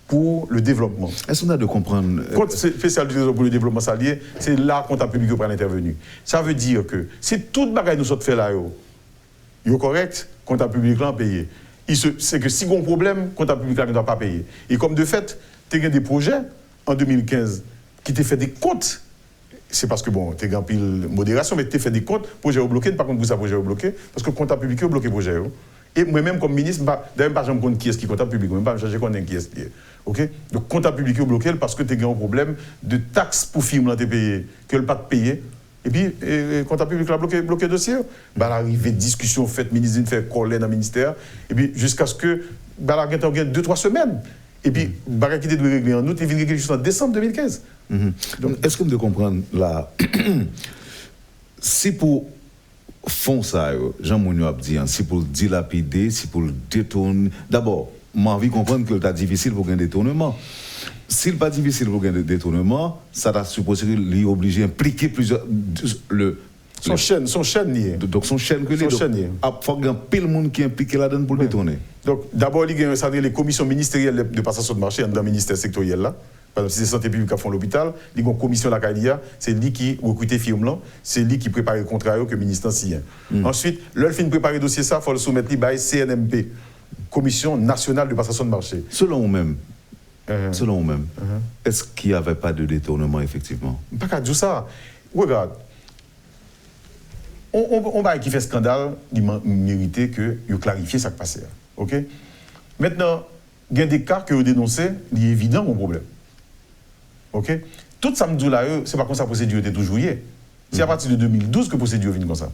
pour le développement. Est-ce qu'on a de comprendre Compte spécial du Trésor pour le développement salier, c'est là qu'on a public pour intervenir. Ça veut dire que si toute bagaille nous sommes fait là, est correct, compte public là payé. C'est que si on a un problème, compte public là ne doit pas payer. Et comme de fait, tu as des projets en 2015 qui t'ont fait des comptes. C'est parce que bon, tu as pile modération, mais tu as fait des comptes, projet bloqué, par contre, vous avez projet bloqué, parce que le compte public a bloqué le projet. Et moi-même, comme ministre, d'ailleurs, pas jamais compte qui est-ce qui compte public, même pas changer qui est-ce qui est. OK? Donc, compte public est bloqué parce que tu as un problème de taxes pour firme là, tu payé, que le pas de payer. Et puis, compte public là bloqué le dossier. L'arrivée de discussion faite, ministre fait coller dans le ministère, et puis jusqu'à ce que, la guette en 2-3 semaines. Et puis, qui doit régler en août, il vient régler jusqu'en décembre 2015. Donc, est-ce que vous devez comprendre là, c'est pour fond ça, Jean Mouniou a dit, c'est pour dilapider, c'est pour détourner. D'abord, j'ai envie de comprendre que c'est difficile pour un détournement. S'il n'est pas difficile pour un détournement, ça doit supposer qu'il est obligé d'impliquer plusieurs. Son chaîne lié. Donc son chaîne que il faut qu'il y ait pile de monde qui est impliqué là-dedans pour le détourner. Donc d'abord, il y a les commissions ministérielles de passation de marché dans le ministère sectoriel là. Par exemple, si c'est santé publique qui font l'hôpital, il y a une commission la CALIA, c'est lui qui recrute les firmes là, c'est lui qui prépare le contrat que le ministre signe. Ensuite, le fin de préparer le dossier ça, il faut le soumettre à CNMP, Commission nationale de passation de marché. Selon vous-même, est-ce qu'il n'y avait pas de détournement effectivement? Pas qu'à dire ça. Regarde. On va qui fait scandale, il méritait que vous clarifiez ce qui passait. OK? Maintenant, il y a des cas que vous dénoncez, il est évident mon problème. OK? Tout ça me dit là, c'est pas comme ça la procédure était toujours liée. C'est à partir de 2012 que la procédure vient comme ça.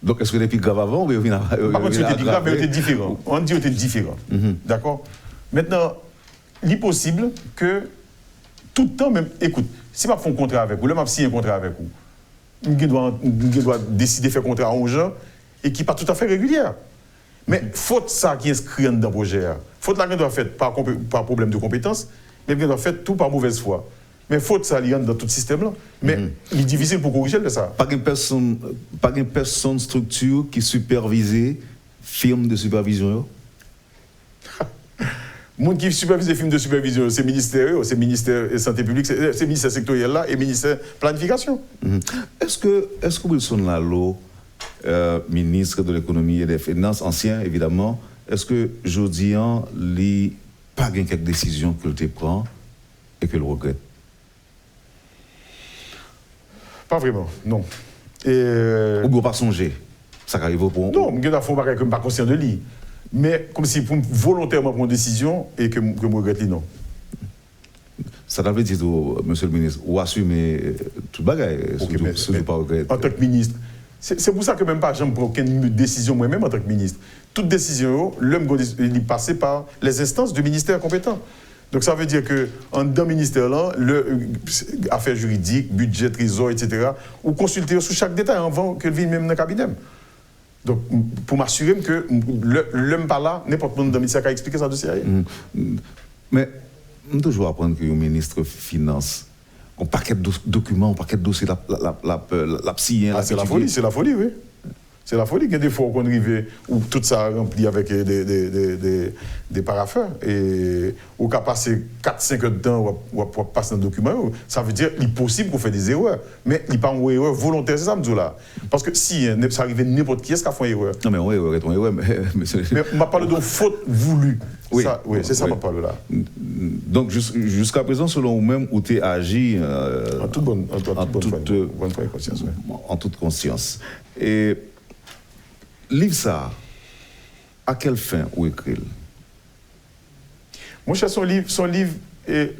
Donc est-ce que les plus grave avant ou bien par contre, c'était grave, mais c'était différent. On dit que c'était différent. D'accord? Maintenant, il est possible que tout le temps même, écoute, si je fais un contrat avec vous, le m'a signé un contrat avec vous, il doit décider de faire un contrat aux gens et qui n'est pas tout à fait régulière. Mais faute ça qui est inscrit dans le projet, faute là qui doit faire par problème de compétence, mais qui doit faire tout par mauvaise foi. Mais faute ça il y a dans tout le système là. Mais il est difficile pour corriger de ça. Pas une personne structure qui supervise firme de supervision. Monde qui supervise les films de supervision, c'est ministère de santé publique, c'est ministère sectoriel là et ministère planification. Est-ce que Wilson Lalo, ministre de l'économie et des finances, ancien évidemment, est-ce que Jodian lit pas quelques décisions qu'il te prend et qu'il regrette? Pas vraiment, non. Ou bien pas songer, ça arrive au point. Non, je ne suis pas conscient de lui. Mais comme si pour volontairement prendre une décision et que je regrette, non. Ça veut dire, monsieur le ministre, ou assumer tout le bagage, surtout pas regretter. En tant que ministre, c'est pour ça que même pas je ne prends aucune décision moi-même en tant que ministre. Toute décision, l'homme est passé par les instances du ministère compétent. Donc ça veut dire que en dans le ministère là, affaires juridiques, budget, trésor, etc., ou consulter sur chaque détail avant que le vienne même dans le cabinet. Donc, pour m'assurer que l'homme pas là, n'importe qui dans le ministère qui a expliqué ça dossier. Mais, on toujours apprendre que le ministre Finance, un paquet de documents, un paquet de dossiers, la psy. C'est la folie, oui. C'est la folie. Il y a des fois qu'on arrive où tout ça rempli avec des paraffins. Et au cas passer 4-5 heures de temps, on va passer dans le document. Ça veut dire qu'il est possible qu'on fait des erreurs. Mais il n'y a pas une erreur volontaire, c'est ça, me là. Parce que si ça arrive n'importe qui, est-ce qu'il a fait une erreur? Non, mais oui, erreur, mais on m'a parlé de faute voulue. Oui, c'est ça qu'on parle là. Donc, jusqu'à présent, selon vous-même, où tu agi en toute bonne conscience. En toute conscience. Et livre ça, à quelle fin ou écrit? Mon cher, son livre est.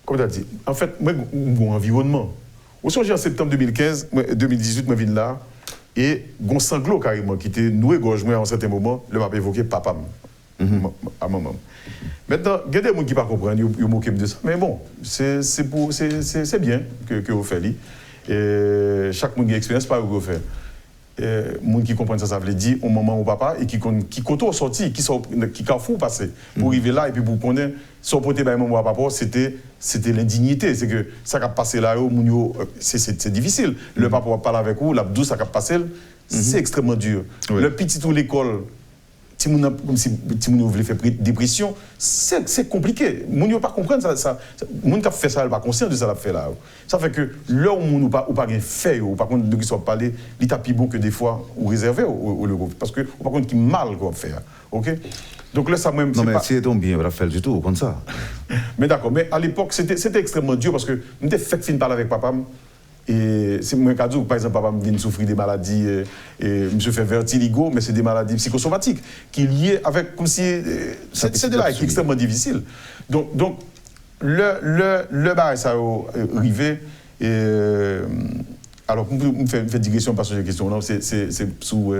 Comme tu as dit, en fait, moi, mon environnement. Au songe en septembre 2018, je viens là, et un sanglot carrément qui était noué gorge, moi, à un certain moment, le m'a évoqué papa à maman. Maintenant, il y a des gens qui ne comprennent pas, ils moquent de ça. Mais bon, c'est bien que vous faites. Et chaque monde qui a expérience, pas vous faire. Les gens qui comprennent ça veut dire au moment où papa et qui comptent sortir, qui carrefour passer pour arriver là et puis pour connaître son côté bah maman papa c'était l'indignité, c'est que ça qui a passé là c'est difficile. Le papa va parler avec vous, l'abdou ça qui a passé c'est extrêmement dur. Le petit tout l'école comme si Timoun voulait faire dépression, c'est compliqué. Moun yo pas comprendre ça. Moun qui a fait ça, elle pas conscient de ça l'a fait là. Ça fait que là où moun ou pas bien fait ou par contre de qui soit parlé, il t'a plus bon que des fois ou réservé au parce que par contre qui mal quoi faire. OK? Donc là ça même non mais pas... si ton bien va faire du tout comme ça. Mais d'accord, mais à l'époque c'était extrêmement dur parce que m'était fait fin parler avec papa. Et c'est mon cas par exemple, papa me vient souffrir des maladies, et monsieur fait vertigo, mais c'est des maladies psychosomatiques qui liées avec, comme si, c'est de là qui est extrêmement difficile. Donc le bar, ça a arrivé, alors, pour me faire une digression par cette question, là, c'est sous...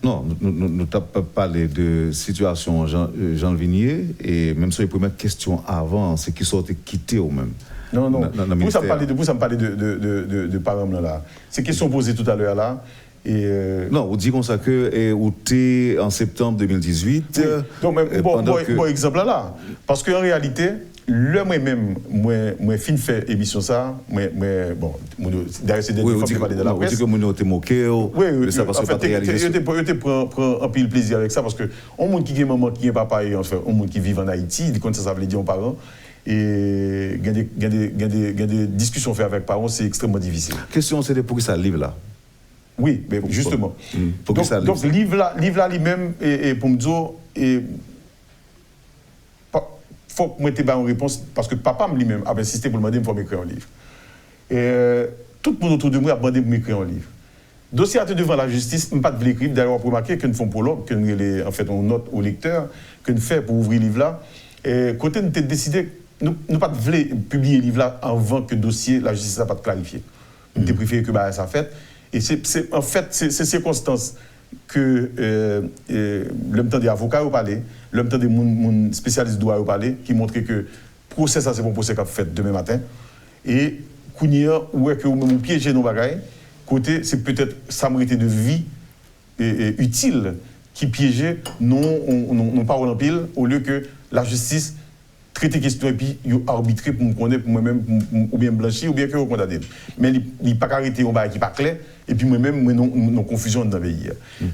Non, nous t'avons parlé de situation Jean Vignier, et même sur les premières questions avant, c'est qu'ils sont quittés ou même. Non. Vous, ça me parlait de parents là. Ces questions posées tout à l'heure là, et Non, on dit comme ça que ou t'es en septembre 2018. Oui. Donc, bon exemple là. Parce qu'en réalité, moi-même, moi fin fait émission ça, bon, d'ailleurs c'est des fois que je parle de la presse. On dit que mon t'es moqué, oui, ça parce que pas réalisé. Je prends un peu le plaisir avec ça parce que on monde qui est maman, qui est papa et on monde qui vit en Haïti, il dit comme ça veut dire aux parents. Et il y a des discussions faites avec parents, c'est extrêmement difficile. Question, c'est pour qui ça livre là? Oui, mais justement. Donc livre là lui-même et pour me dire faut que moi t'ai une réponse parce que papa lui-même a insisté pour me demander de m'écrire un livre. Et tout le monde autour de moi a demandé de m'écrire un livre. Dossier à devant la justice, je ne pas de l'écrire. D'ailleurs, on peut remarquer que nous faisons prologue, que nous en fait on note au lecteur, que nous faisons pour ouvrir le livre là. Et côté nous avons décidé nous pas de publier le livre là avant que le dossier la justice n'a pas de clarifier. Nous avons préféré que ça fait. Et c'est en fait ces circonstances que le temps des avocats au palais, le temps des spécialistes de droit au palais, qui montraient que le procès, ça c'est bon procès qu'on fait demain matin. Et Kounia, où est que vous piégez nos bagailles, côté, c'est peut-être ça mérite de vie utile qui piégeait non pas en pile, au lieu que la justice traite les questions et puis arbitrer pour me connaître, pour moi-même, ou bien blanchir, ou bien que vous condamner. Mais il n'y a pas arrêté un bail qui n'est pas clair, et puis moi-même, non confusion dans le pays.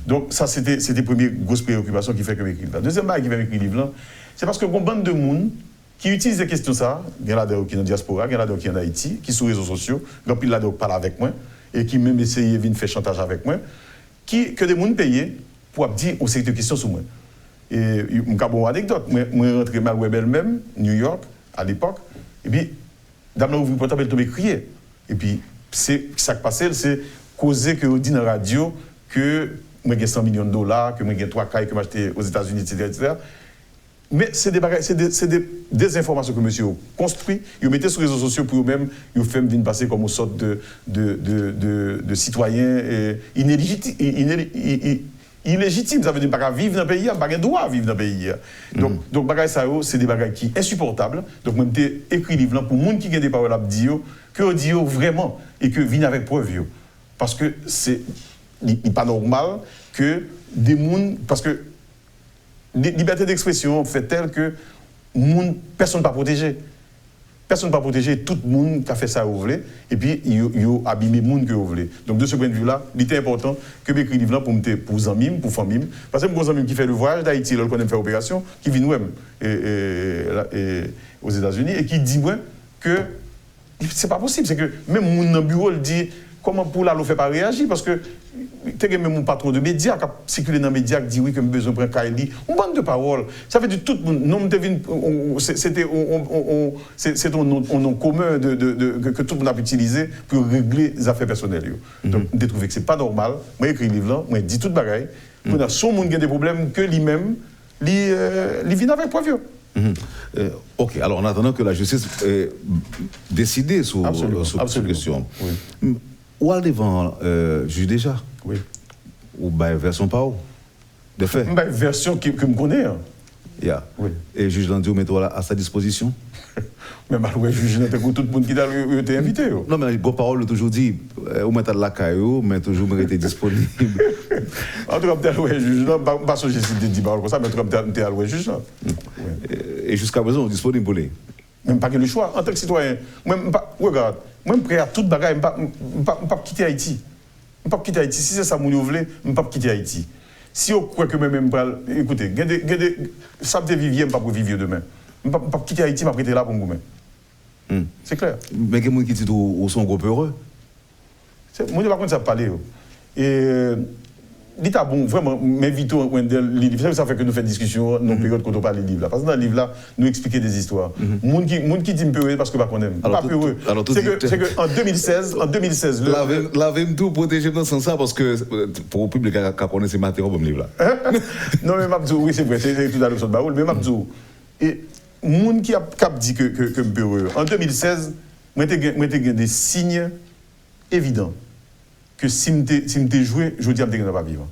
Donc, ça, c'était la première grosse préoccupation qui fait que j'écris. La deuxième bail qui fait que j'écris le livre, c'est parce que bon bande de monde qui utilise ces questions, ça, il y en a qui sont dans la diaspora, il y en a qui sont en Haïti, qui sont sur les réseaux sociaux, donc il parle avec moi, et qui même essaye de faire chantage avec moi, que des gens payés pour dire on sait des questions sur moi. Et une anecdote, moi rentré mal web elle-même, New York, à l'époque, et puis, dame là ouvre le portable, elle tombe crier. Et puis, c'est ça qui passait, c'est causer que on dit dans la radio que moi j'ai 100 millions de dollars, que moi j'ai 3 cailles que j'ai acheté aux États-Unis, etc. Mais c'est des informations que monsieur construit, ils mettaient sur les réseaux sociaux pour eux-mêmes, ils font venir passer comme une sorte de citoyens illégitimes. Ça veut dire pas vivre dans le pays, pas droit à vivre dans le pays. Donc bagay ça c'est des bagages qui sont insupportables. Donc moi j'ai écrit livre pour les gens qui ont des paroles à dire que dire vraiment et que viennent avec preuve. Parce que c'est pas normal que des gens parce que la liberté d'expression fait telle que personne ne pas protégé. Personne ne pas protégé, tout le monde qui a fait ça vous voulez, et puis il a abîmé le monde que vous voulez. Donc de ce point de vue-là, il était important que j'écris livre pour amis, pour famille. Parce que mon ami qui fait le voyage d'Haïti, il connaît faire opération, qui vient nous-mêmes aux États-Unis, et qui dit moi que c'est pas possible. C'est que même mon bureau le dit, comment pour là, ne fait pas réagir parce que tu as même mon patron de médias qui a circulé dans les médias qui dit oui que j'ai besoin de prendre Kaili. On bande de paroles. Ça fait du tout le monde. C'est un nom commun que tout le monde a utilisé pour régler les affaires personnelles. Donc, j'ai trouvé que ce n'est pas normal. Moi, j'écris le livre là, moi, je dis tout bagaille. On a son monde qui a des problèmes que lui-même, il vient avec preuve. Ok, alors en attendant que la justice décide sur cette question. Oui. Ou à devant juge déjà? Oui. Ou bien version pas où? De fait? Version que je connais. Yeah. Oui. Et juge Landio met à sa disposition? Mais malheureusement, juge Landio, tout le monde qui t'a été invité. Non, mais la parole a toujours dit, ou mettre de la caillou, mais toujours été disponible. En tout cas, peut-être le juge, pas que j'ai dit comme ça, mais en tout cas, peut-être le juge. Et jusqu'à présent, on est disponible pour les. Même pas que le choix. En tant que citoyen, regarde, moi, je suis prêt à tout bagaille, je ne peux pas quitter Haïti. Je ne peux pas quitter Haïti. Si c'est ça que vous voulez, je ne peux pas quitter Haïti. Si vous croyez que même écoutez, ça me vivre, je ne peux pas vivre demain. Je ne peux pas quitter Haïti, je vais prêter là pour vous. C'est clair. Mais il y a des gens qui disent qu'ils sont gros heureux. Moi, je ne sais pas comment ça parler. Et l'État, bon, vraiment, m'invitons les livres. Ça fait que nous faisons discussion dans la période quand on parle des livres. Là. Parce que dans le livre, là, nous expliquons des histoires. Les gens qui disent peu parce que pas qu'on aime. Pas peu heureux. C'est qu'en 2016, Lavez-moi tout, protégez-moi sans ça, parce que pour le public qui connaît ces matériaux, comme livre là. Non, mais Mabdou, oui, c'est vrai, c'est tout à l'heure sur le baoul. Mais Mabdou, et les gens qui dit que je suis heureux, en 2016, moi, j'ai des signes évidents que si je me joué, je dis que je ne vais pas vivre.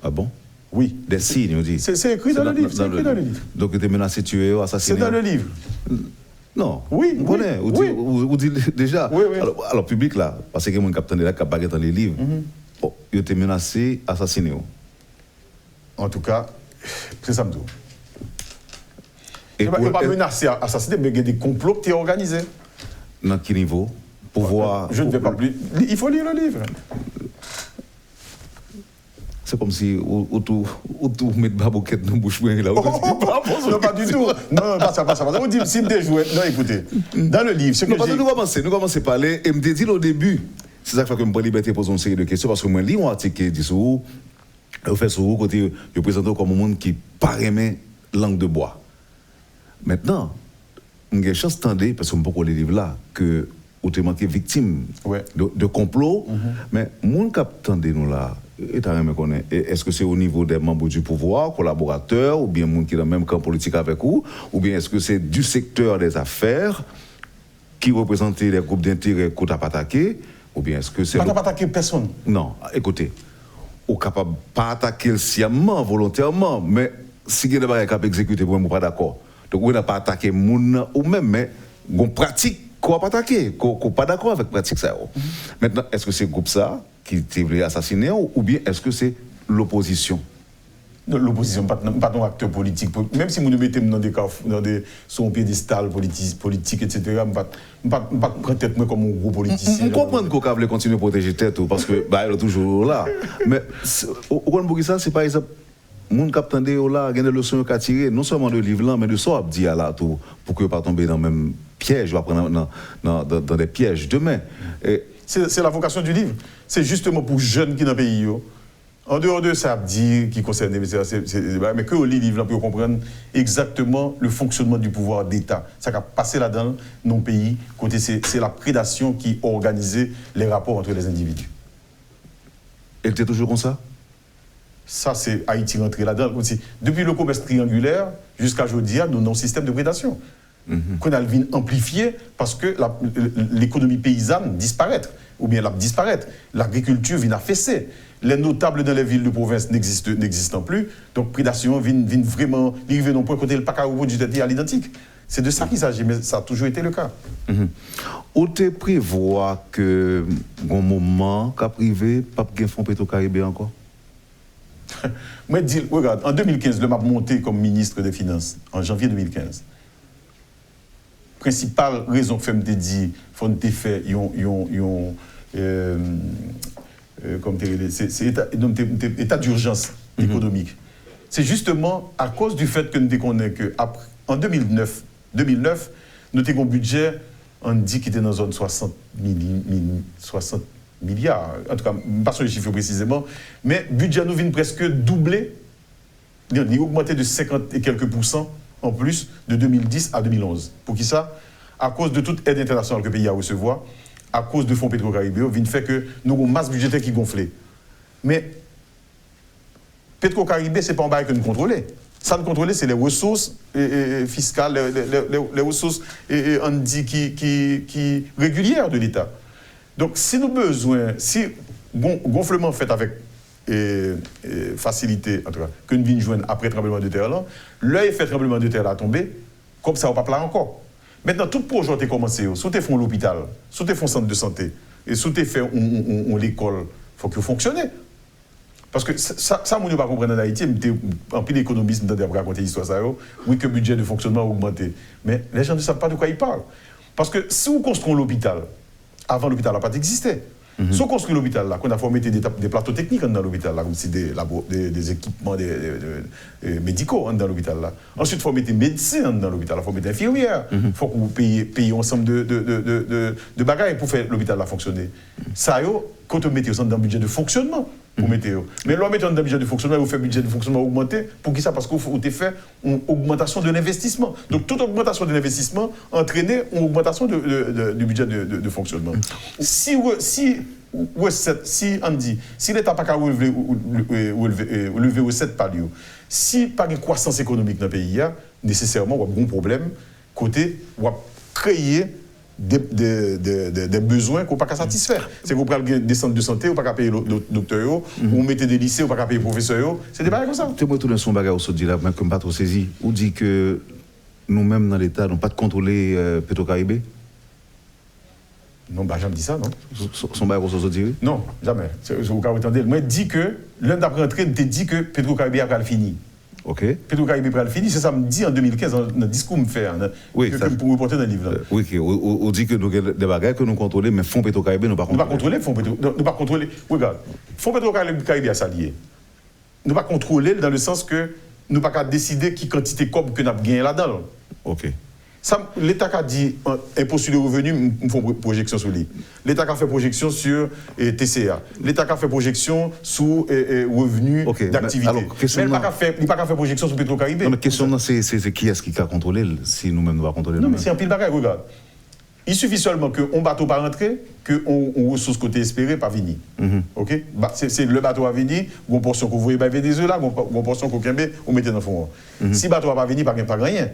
Ah bon? Oui. Des signes, on dit. C'est écrit dans le livre. Donc tu es menacé, tué, assassiné? C'est dans le livre. Non. Oui. On connaît. On dit déjà. Oui. Alors, public là, parce que mon capitaine est là qui a baguette dans les livres. ils ont été menacés, assassinés. En tout cas, c'est ça me dit. Il ne pas menacé, assassiné, mais il y a des complots qui sont organisés. Dans quel niveau? Pour voir. Je ne vais pas plus. Il faut lire le livre. C'est comme si autour mettre babouquette dans la bouche là. Non, pas du tout. Non, pas ça. On dit si me joué. Non, écoutez. Dans le livre, ce que nous commençons à parler et me dit au début. C'est ça qui fait que je me prends liberté de poser une série de questions parce que moi lis un article qui dit sur vous, fait sur vous côté je présente comme un monde qui paraît langue de bois. Maintenant, j'ai chance d'entendre parce que je peux les livres là que vous êtes manqué victime de complot, mais mon qui attendez nous là. Est-ce que c'est au niveau des membres du pouvoir, collaborateurs, ou bien monde qui est dans le même camp politique avec vous, ou bien est-ce que c'est du secteur des affaires qui représente les groupes d'intérêt qu'on n'a pas attaqué, ou bien est-ce que c'est... On n'a pas attaqué personne. Non, écoutez, on n'est capable de pas attaquer sciemment, volontairement, mais si il y a des choses qui exécuter, vous n'êtes pas d'accord. Donc on n'a pas attaqué moun ou même, mais on pratique qu'on n'a pas attaqué, qu'on n'est pas d'accord avec pratique ça. Maintenant, est-ce que c'est le groupe ça qui voulait assassiner ou bien est-ce que c'est l'opposition? L'opposition, pas un acteur politique. Même si vous nous mettez dans des sur un piédestal politique, etc., je ne pas prendre tête comme un gros politicien. On comprend qu'on veut continuer à protéger tête parce que il est toujours là. Mais au Congo, ça, c'est par exemple, les gens qui attendent là, il y a des leçons à tirer, non seulement de livre là, mais de ça, dit là, pour que ne pas tomber dans le même piège, va prendre dans des pièges demain. C'est la vocation du livre. C'est justement pour jeunes qui sont dans le pays. En dehors de ça, dire qui concerne les mais que on lit le livre pour comprendre exactement le fonctionnement du pouvoir d'État. Ça a passé là-dedans, dans le pays, côté c'est la prédation qui organisait les rapports entre les individus. Elle était toujours comme ça? Ça, c'est Haïti rentré là-dedans. Depuis le commerce triangulaire jusqu'à aujourd'hui, nous avons un système de prédation. Qu'on a amplifié parce que l'économie paysanne disparaît, ou bien elle disparaît. L'agriculture vient affaisser. Les notables dans les villes de province n'existent plus. Donc, prédation vient vraiment arriver non point côté le pacarou du tête à l'identique. C'est de ça qu'il s'agit, mais ça a toujours été le cas. Où tu prévois que, au moment qu'a privé, pas de fonds Petro-Caribé encore? Moi, je dis, regarde, en 2015, le m'a monté comme ministre des Finances, en janvier 2015. Principale raison que je me dis, faut te faire, c'est état d'urgence économique. C'est justement à cause du fait que nous déconnons que en 2009, nous avons un budget, on dit qu'il était dans la zone 60 milliards. En tout cas, je ne sais pas les chiffres précisément, mais le budget nous vient presque doubler, il a augmenté de 50 et quelques % en plus de 2010 à 2011. Pour qui ça? À cause de toute aide internationale que le pays a recevoir, à cause de fonds Petro-Caribéens, vient fait que nous avons une masse budgétaire qui gonflait. Mais Petro-Caribé, ce n'est pas un bail que nous contrôlons. Ça, nous contrôler, c'est les ressources fiscales, les ressources on dit, qui régulières de l'État. Donc, si nous avons besoin, si gonflement fait avec facilité, en tout cas, que nous venons joindre après le tremblement de terre, l'effet tremblement de terre a tombé, comme ça, on ne va pas là encore. Maintenant, tout projet a commencé, sous tes fonds l'hôpital, sous tes fonds centre de santé, et sous tes fait l'école, il faut que fonctionne. Parce que ça, on ne va pas comprendre en Haïti, en plus d'économisme, on va raconter l'histoire, oui, que le budget de fonctionnement a augmenté. Mais les gens ne savent pas de quoi ils parlent. Parce que si on construit l'hôpital, avant l'hôpital n'a pas existé. Si on construit l'hôpital, là, qu'on a formé des plateaux techniques dans l'hôpital, là, comme si des équipements médicaux dans l'hôpital. Là. Ensuite, il faut mettre des médecins dans l'hôpital, il faut mettre des infirmières, il faut que vous payiez ensemble de bagages pour faire l'hôpital là fonctionner. Ça, quand on met dans le budget de fonctionnement, pour mettre. Mais l'on met dans le budget de fonctionnement, vous faites le budget de fonctionnement augmenter. Pour qui ça? Parce que vous avez fait une augmentation de l'investissement. Donc, toute augmentation de l'investissement entraînait une augmentation du budget de fonctionnement. Si on dit, si l'État n'a pas qu'à relever recette par lui, si pas de croissance économique dans le pays, nécessairement, on a un bon problème, côté, on va créer des besoins qu'on ne peut pas satisfaire. C'est que vous prenez des centres de santé, vous ne pouvez pas payer les docteurs, vous mettez des lycées, vous ne pouvez pas payer les professeurs. C'est des bagages comme ça. Tu vois, tout dans son bagage, on dit là, même comme pas trop saisi, on dit que nous-mêmes dans l'État, nous n'avons pas de contrôler Petro-Caribé. Non, bah, j'aime dit ça, non? Son bail ressources dire? Non, jamais. Vous entendez. Moi, dit que, l'un d'après rentré, te dit que Petro-Caribé a fini. Ok. Petro-Caribé a fini, c'est ça me dit en 2015, dans le discours me fait, oui, que pour reporter dans le livre. Oui, on dit que nous avons des bagages que nous contrôlons, mais fonds Petro-Caribé, nous ne pas contrôler. Nous pas contrôler. Regarde, fonds Petro-Caribé a s'allier. Nous pas contrôler dans le sens que nous pas décider qui quantité de que nous avons gagné là-dedans. Ok. L'État a dit impôt sur le revenu, nous faisons projection sur lui. L'État a fait projection sur TCA. L'État a fait projection sur revenus d'activité. Mais il n'a pas fait projection sur Petro-Caribé. Non, mais la question, c'est qui est-ce qui a contrôlé si nous-mêmes nous ne contrôler. Non, mais c'est un pile bagaille, regarde. Il suffit seulement qu'on bateau pas rentrer, qu'on ressource côté espéré pas venir. Ok? C'est le bateau à venir, on portion qu'on voyait Venezuela, on portion qu'on kembe, on mettait dans le fond. Si le bateau va venir, pas rien.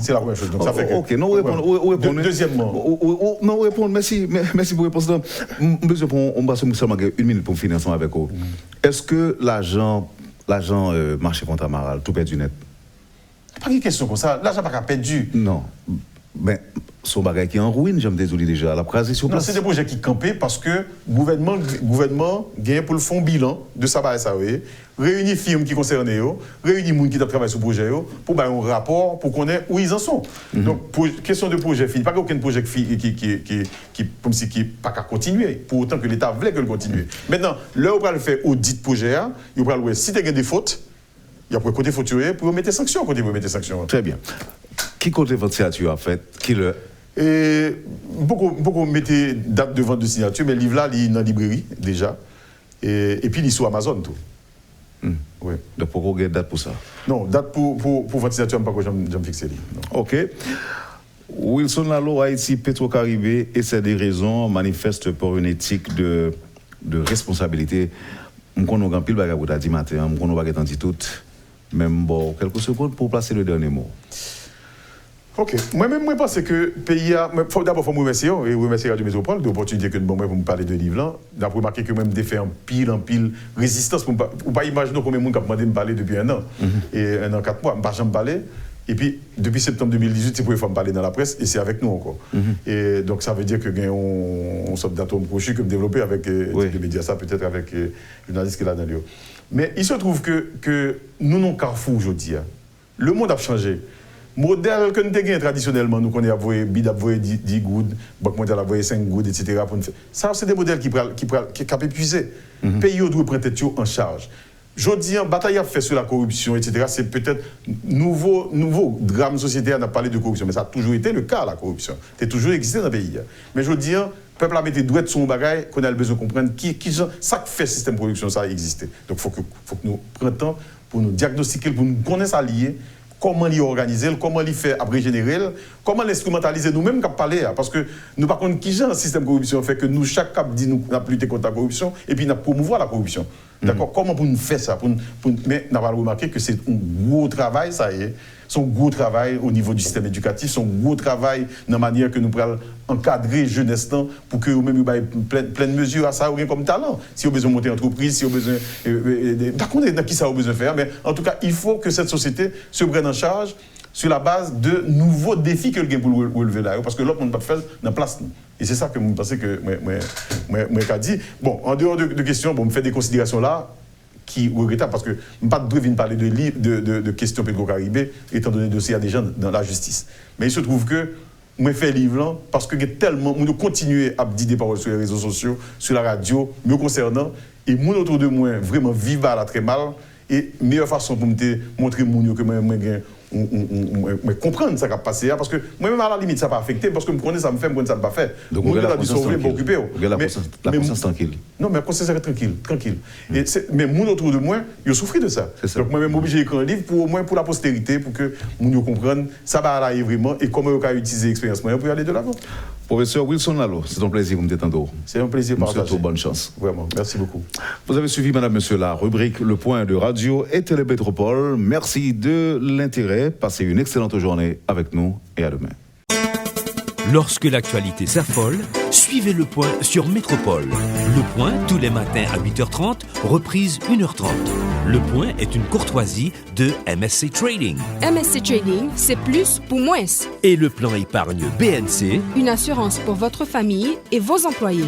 C'est la première chose. Donc ça fait que. Ok, non, répondre. Deuxièmement. Non, répondre. Merci pour répondre. Monsieur, on va seulement 1 minute pour finir avec vous. Est-ce que l'argent marché contre Amaral, tout perdu net? Pas une question comme ça. L'argent pas perdu. Non. Ben, son bagage qui est en ruine, j'aime désolé déjà. La prase sur place. Non, c'est des projets qui campaient parce que le gouvernement gagne pour le fond bilan de ça, réunit firmes qui concernent, réunit les gens qui travaillent sur le projet, pour faire un rapport, pour connaître où ils en sont. Donc, question de projet fini, pas aucun projet qui n'est pas qu'à continuer, pour autant que l'État voulait que le continue. Maintenant, là, on va le faire audit projet, il va le si tu as des fautes, il y a pour côté fauturier, pour mettre des sanctions, Très bien. Qui compte votre signature en fait? Qui le... Et beaucoup mettaient date de vente de signature, mais le livre là, il est dans la librairie déjà. Et puis il est sur Amazon tout. Oui. Donc pourquoi vous avez date pour ça? Non, date pour vente de signature, je ne vais pas fixer. Ok. Wilson Lalo, Haïti, Petro-Caribé, et c'est des raisons manifestes pour une éthique de responsabilité. Je connais un pile bagage pour ta dit matin, je connais pas dit tout. Même bon, quelques secondes pour placer le dernier mot. Ok. Moi-même, je pense que le pays a. D'abord, il faut me remercier, et remercier Radio Métropole de l'opportunité que nous avons pour me parler de livre là. D'après remarquer que même des faits en pile résistance. Pour ne pas imaginer combien de monde a demandé de me parler depuis 1 an. Et 1 an, 4 mois. Je ne pas jamais parler. Et puis, depuis septembre 2018, c'est pour les femmes parler dans la presse, et c'est avec nous encore. Et donc, ça veut dire que on sort d'atomes crochus que me développer avec les médias, ça peut-être avec les journalistes qui sont là dans le. Mais il se trouve que nous, non carrefour aujourd'hui. Le monde a changé. Modèle que nous avons traditionnellement, nous connaissons BID a 10 gouttes, Banque mondiale a 5 gouttes, etc. Ça, c'est des modèles qui sont épuisés. Le pays doit prendre tête en charge. Je dis, bataille a fait sur la corruption, etc. C'est peut-être nouveau drame sociétaire, on a parlé de corruption, mais ça a toujours été le cas, la corruption. C'est toujours existé dans le pays. Mais je dis, le peuple a mis des douettes sur un bagage qu'on a besoin de comprendre ça fait le système de production, ça a existé. Donc il faut que nous prenions le temps pour nous diagnostiquer, pour nous connaître ça lié. Comment l'organiser, comment l'y faire après générer, comment l'instrumentaliser nous-mêmes qu'à parler. Parce que nous, par contre, qui j'ai un système de corruption fait que nous, chaque cap dit nous avons lutté contre la corruption et puis nous promouvoir la corruption. D'accord? Comment pour nous faire ça? Mais nous avons remarqué que c'est un gros travail, ça y est. C'est un gros travail au niveau du système éducatif, c'est un gros travail dans la manière que nous pouvons encadrer jeunesse pour que nous-mêmes plein de mesures à ça ou rien comme talent. Si vous avez besoin de monter une entreprise, si vous avez besoin. Par contre, dans qui ça a besoin de faire, mais en tout cas, il faut que cette société se prenne en charge sur la base de nouveaux défis que le game pour relever là. Parce que l'autre, on ne peut pas faire dans la place. Et c'est ça que je pensais que moi dit. Bon, en dehors de questions, bon, me fait des considérations là. Qui regrettable parce que je ne pas de parler de questions Petro-Caribé étant donné que il y a des gens dans la justice. Mais il se trouve que je fais livre là parce que tellement nous continuer à dire des paroles sur les réseaux sociaux, sur la radio, me concernant et mon autour de moi vraiment vivent à la très mal et meilleure façon pour me montrer mon que moi comprendre ça qui a passé parce que moi-même à la limite ça pas affecté parce que me connais ça me fait me connais ça pas fait donc on a dû sauver m'occuper la conscience tranquille non mais la conscience est tranquille et mais mon autour de moi il souffre de ça donc moi-même obligé d'écrire un livre pour au moins pour la postérité pour que mon comprenne ça va aller vraiment et comment on peut utiliser l'expérience pour aller de l'avant. Professeur Wilson Lalo, c'est un plaisir de vous détendre. C'est un plaisir de partager. Bonne chance. Vraiment, merci beaucoup. Vous avez suivi, madame, monsieur, la rubrique Le Point de Radio et Télémétropole. Merci de l'intérêt. Passez une excellente journée avec nous et à demain. Lorsque l'actualité s'affole, suivez Le Point sur Métropole. Le Point, tous les matins à 8h30, reprise 1h30. Le point est une courtoisie de MSC Trading. MSC Trading, c'est plus pour moins. Et le plan épargne BNC, Une assurance pour votre famille et vos employés.